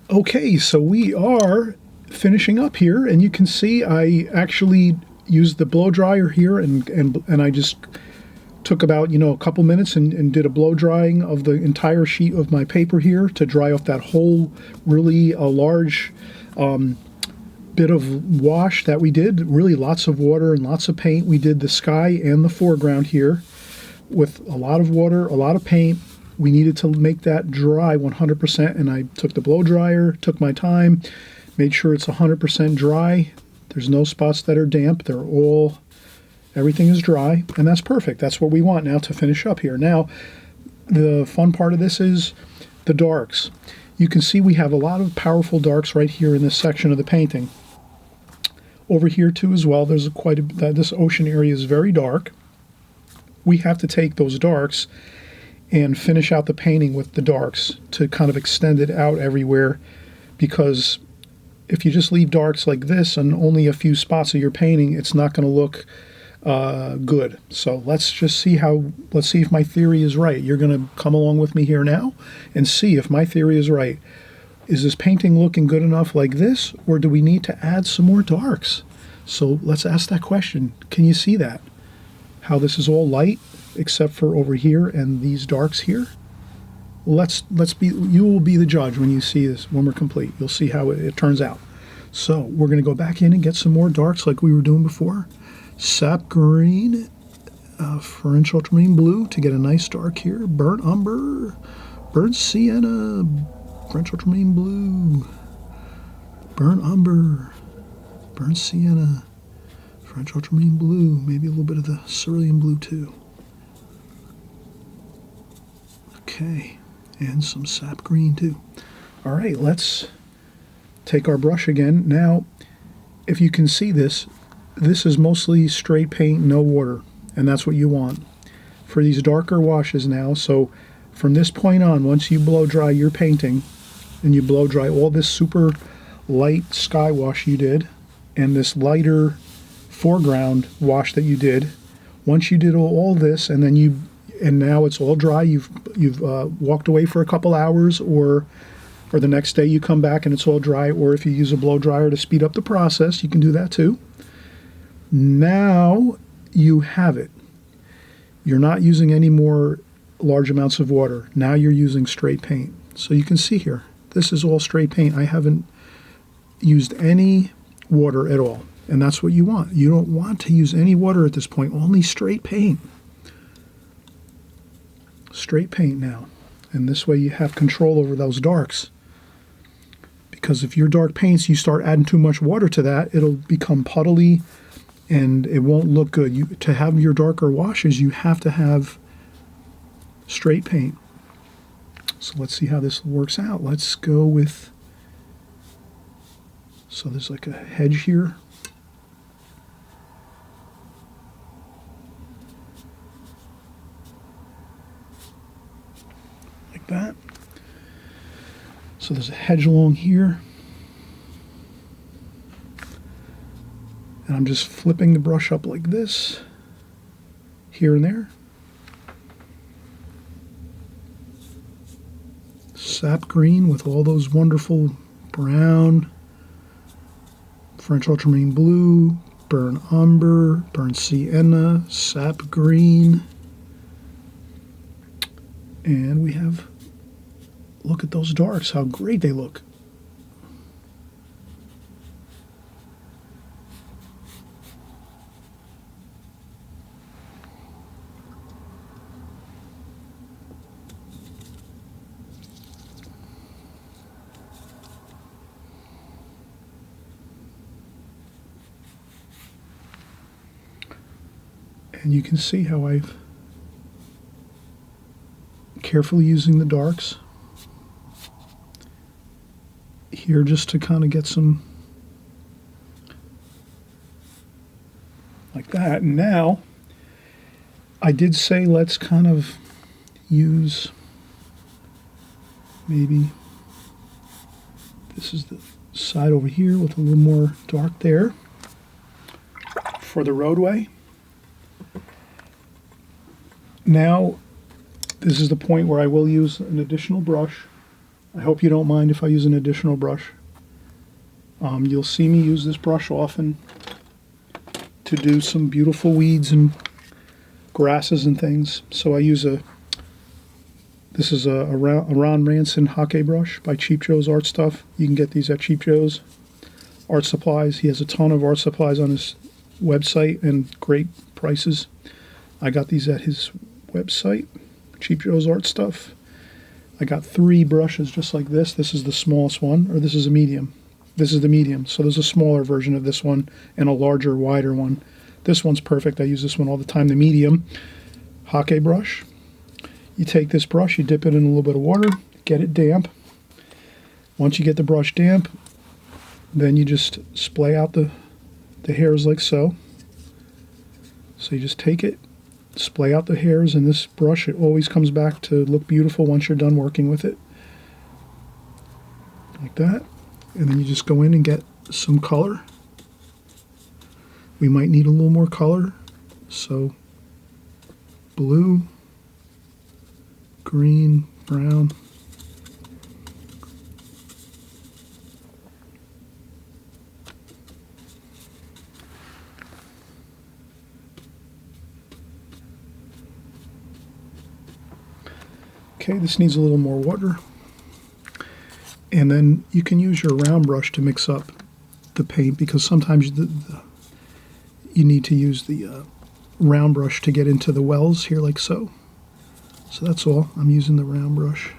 Okay, so we are finishing up here, and you can see I actually used the blow dryer here, and I just took about a couple minutes and did a blow drying of the entire sheet of my paper here to dry off that whole really large bit of wash that we did. Really lots of water and lots of paint. We did the sky and the foreground here with a lot of water, a lot of paint. We needed to make that dry 100%, and I took the blow dryer, took my time, made sure it's 100% dry. There's no spots that are damp. Everything is dry, and that's perfect. That's what we want now to finish up here. Now, the fun part of this is the darks. You can see we have a lot of powerful darks right here in this section of the painting. Over here too as well, there's this ocean area is very dark. We have to take those darks and finish out the painting with the darks to kind of extend it out everywhere, because if you just leave darks like this on only a few spots of your painting, it's not going to look good. So let's see if my theory is right. You're going to come along with me here now and see if my theory is right. Is this painting looking good enough like this, or do we need to add some more darks? So let's ask that question. Can you see that? How this is all light except for over here and these darks here? You will be the judge when you see this, when we're complete. You'll see how it turns out. So we're going to go back in and get some more darks like we were doing before. Sap green, French ultramarine blue to get a nice dark here. Burnt umber, burnt sienna, French ultramarine blue, burnt umber, burnt sienna, French ultramarine blue, maybe a little bit of the cerulean blue too. Okay, and some sap green too. All right, let's take our brush again. Now, if you can see this is mostly straight paint, no water, and that's what you want for these darker washes now. So from this point on, once you blow dry your painting, and you blow dry all this super light sky wash you did, and this lighter foreground wash that you did, once you did all this, and now it's all dry, you've walked away for a couple hours, or the next day you come back and it's all dry, or if you use a blow dryer to speed up the process, you can do that too. Now you have it. You're not using any more large amounts of water. Now you're using straight paint. So you can see here, this is all straight paint. I haven't used any water at all. And that's what you want. You don't want to use any water at this point, only straight paint. Straight paint now. And this way you have control over those darks. Because if your dark paints, you start adding too much water to that, it'll become puddly and it won't look good. To have your darker washes, you have to have straight paint. So let's see how this works out. Let's go with, so there's like a hedge here. Like that. So there's a hedge along here. And I'm just flipping the brush up like this, here and there. Sap green with all those wonderful brown, French ultramarine blue, burnt umber, burnt sienna, sap green. And we have, look at those darks, how great they look. And you can see how I've carefully using the darks here just to kind of get some like that. And now I did say let's kind of use, maybe this is the side over here with a little more dark there for the roadway. Now, this is the point where I will use an additional brush. I hope you don't mind if I use an additional brush. You'll see me use this brush often to do some beautiful weeds and grasses and things. So I use this is a Ron Ranson Hake brush by Cheap Joe's Art Stuff. You can get these at Cheap Joe's Art Supplies. He has a ton of art supplies on his website and great prices. I got these at his website, Cheap Joe's Art Stuff. I got 3 brushes just like this. This is the smallest one, or this is a medium. This is the medium. So there's a smaller version of this one and a larger, wider one. This one's perfect. I use this one all the time, the medium Hake brush. You take this brush, you dip it in a little bit of water, get it damp. Once you get the brush damp, then you just splay out the hairs like so. So you just take it splay out the hairs, and this brush, it always comes back to look beautiful once you're done working with it. Like that. And then you just go in and get some color. We might need a little more color, so blue, green, brown. Okay, this needs a little more water. And then you can use your round brush to mix up the paint, because sometimes you need to use the round brush to get into the wells here, like so. So that's all. I'm using the round brush.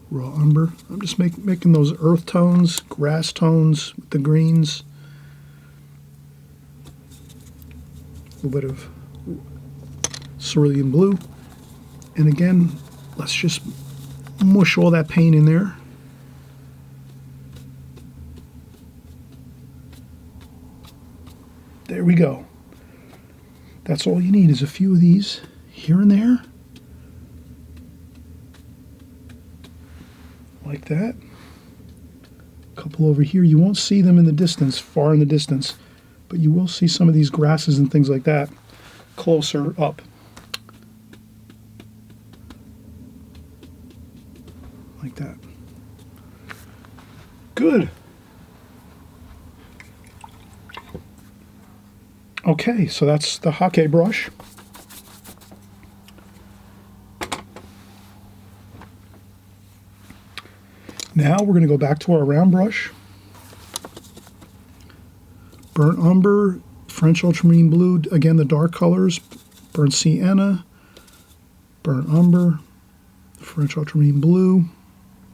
Raw umber. I'm just making those earth tones, grass tones with the greens. A little bit of cerulean blue. And again, let's just mush all that paint in there. There we go. That's all you need, is a few of these here and there. Like that. A couple over here. You won't see them in the distance, far in the distance, but you will see some of these grasses and things like that closer up. Like that. Good. Okay, so that's the Hake brush. Now we're going to go back to our round brush. Burnt umber, French ultramarine blue, again the dark colors, burnt sienna, burnt umber, French ultramarine blue,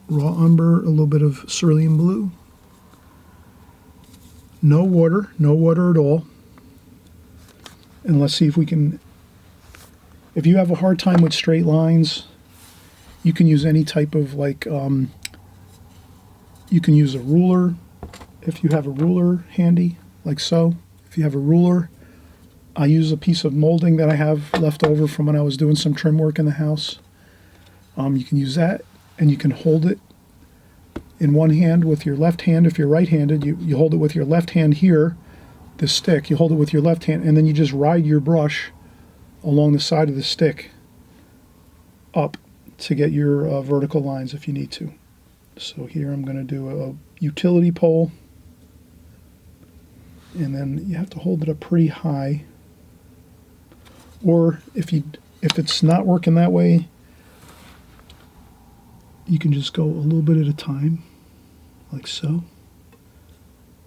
raw umber, a little bit of cerulean blue. No water at all. And let's see if we can, if you have a hard time with straight lines, you can use any type of you can use a ruler if you have a ruler handy, like so. If you have a ruler, I use a piece of molding that I have left over from when I was doing some trim work in the house. You can use that, and you can hold it in one hand with your left hand. If you're right-handed, you hold it with your left hand here, this stick, you hold it with your left hand, and then you just ride your brush along the side of the stick up to get your vertical lines if you need to. So here I'm going to do a utility pole, and then you have to hold it up pretty high. Or if it's not working that way, you can just go a little bit at a time, like so.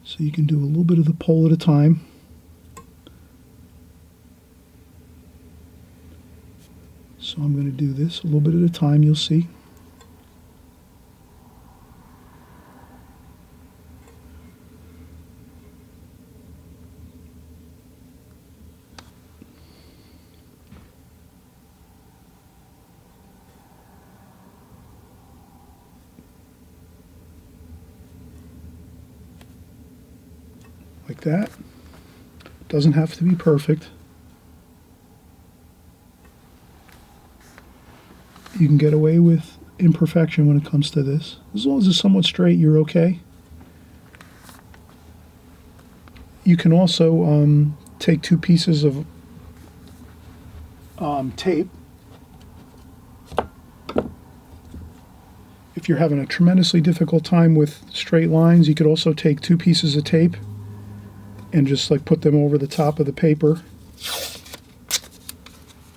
So you can do a little bit of the pole at a time. So I'm going to do this a little bit at a time, you'll see. Like that. Doesn't have to be perfect. You can get away with imperfection when it comes to this. As long as it's somewhat straight, you're okay. You can also take two pieces of tape. If you're having a tremendously difficult time with straight lines, you could also take two pieces of tape and just like put them over the top of the paper,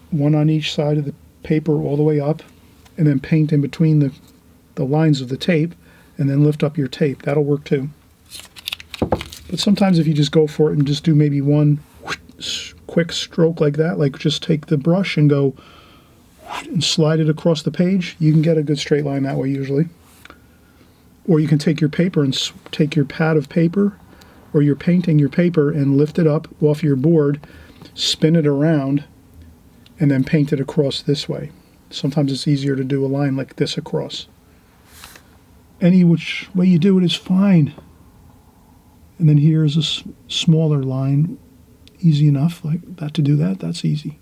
one on each side of the paper all the way up, and then paint in between the lines of the tape, and then lift up your tape. That'll work too. But sometimes if you just go for it and just do maybe one quick stroke like that, like just take the brush and go and slide it across the page, you can get a good straight line that way usually. Or you can take your paper and take your pad of paper, or you're painting your paper, and lift it up off your board, spin it around, and then paint it across this way. Sometimes it's easier to do a line like this across. Any which way you do it is fine. And then here's a smaller line, easy enough like that to do that. That's easy.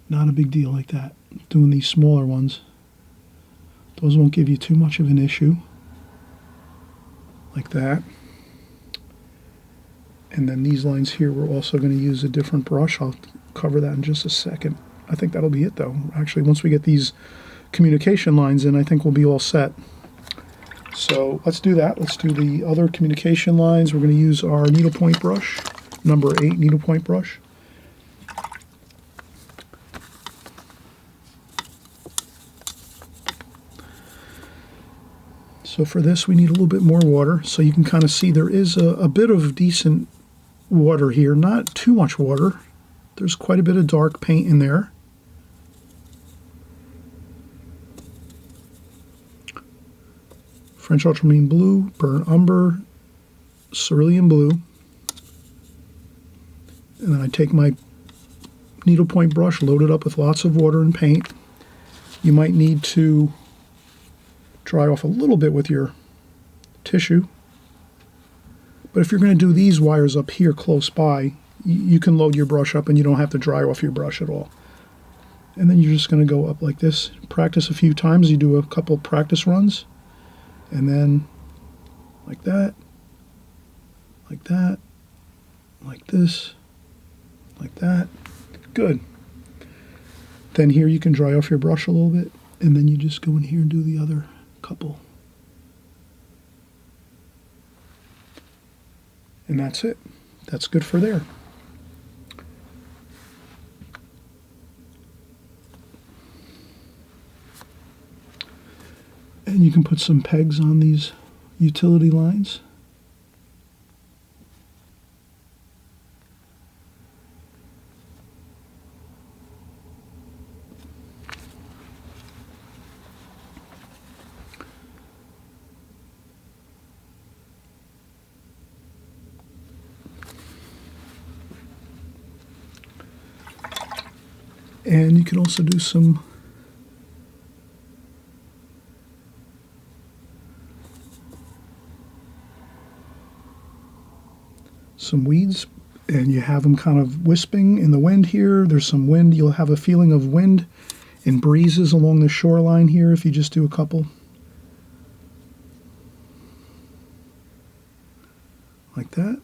Not a big deal like that. Doing these smaller ones, those won't give you too much of an issue. Like that. And then these lines here, we're also going to use a different brush. I'll cover that in just a second. I think that'll be it though. Actually, once we get these communication lines in, I think we'll be all set. So let's do that. Let's do the other communication lines. We're going to use our needlepoint brush, number 8 needlepoint brush. So for this, we need a little bit more water. So you can kind of see there is a bit of decent water here. Not too much water. There's quite a bit of dark paint in there. French ultramarine blue, burnt umber, cerulean blue. And then I take my needlepoint brush, load it up with lots of water and paint. You might need to dry off a little bit with your tissue. But if you're going to do these wires up here close by, you can load your brush up and you don't have to dry off your brush at all. And then you're just going to go up like this. Practice a few times. You do a couple practice runs. And then like that, like that, like this, like that. Good. Then here you can dry off your brush a little bit, and then you just go in here and do the other couple. And that's it. That's good for there. And you can put some pegs on these utility lines. And you can also do some weeds, and you have them kind of wisping in the wind here. There's some wind. You'll have a feeling of wind and breezes along the shoreline here if you just do a couple. Like that.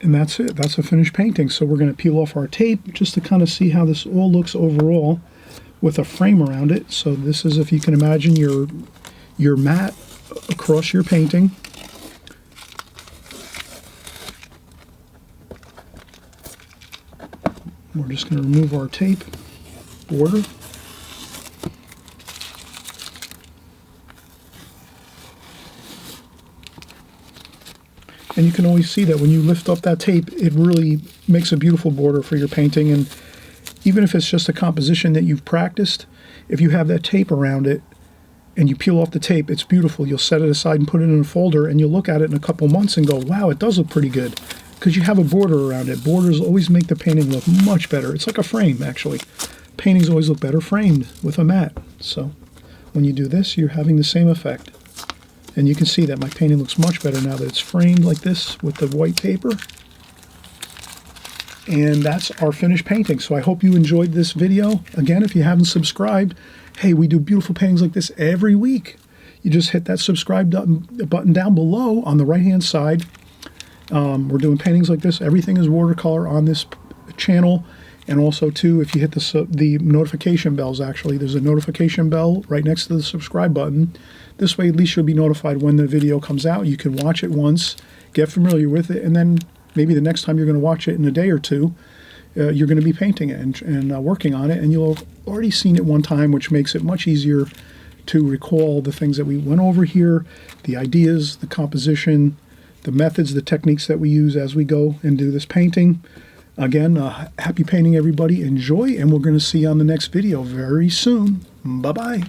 And that's it. That's a finished painting. So we're going to peel off our tape just to kind of see how this all looks overall with a frame around it. So this is, if you can imagine, your mat across your painting. We're just going to remove our tape border. And you can always see that when you lift up that tape, it really makes a beautiful border for your painting. And even if it's just a composition that you've practiced, if you have that tape around it and you peel off the tape, it's beautiful. You'll set it aside and put it in a folder, and you'll look at it in a couple months and go, wow, it does look pretty good, because you have a border around it. Borders always make the painting look much better. It's like a frame, actually. Paintings always look better framed with a mat. So when you do this, you're having the same effect. And you can see that my painting looks much better now that it's framed like this with the white paper. And that's our finished painting. So I hope you enjoyed this video. Again, if you haven't subscribed, hey, we do beautiful paintings like this every week. You just hit that subscribe button down below on the right-hand side. We're doing paintings like this. Everything is watercolor on this channel. And also, too, if you hit the notification bells, actually, there's a notification bell right next to the subscribe button. This way, at least you'll be notified when the video comes out. You can watch it once, get familiar with it, and then maybe the next time you're going to watch it in a day or two, you're going to be painting it and working on it, and you'll have already seen it one time, which makes it much easier to recall the things that we went over here, the ideas, the composition, the methods, the techniques that we use as we go and do this painting. Again, happy painting, everybody. Enjoy, and we're going to see you on the next video very soon. Bye-bye.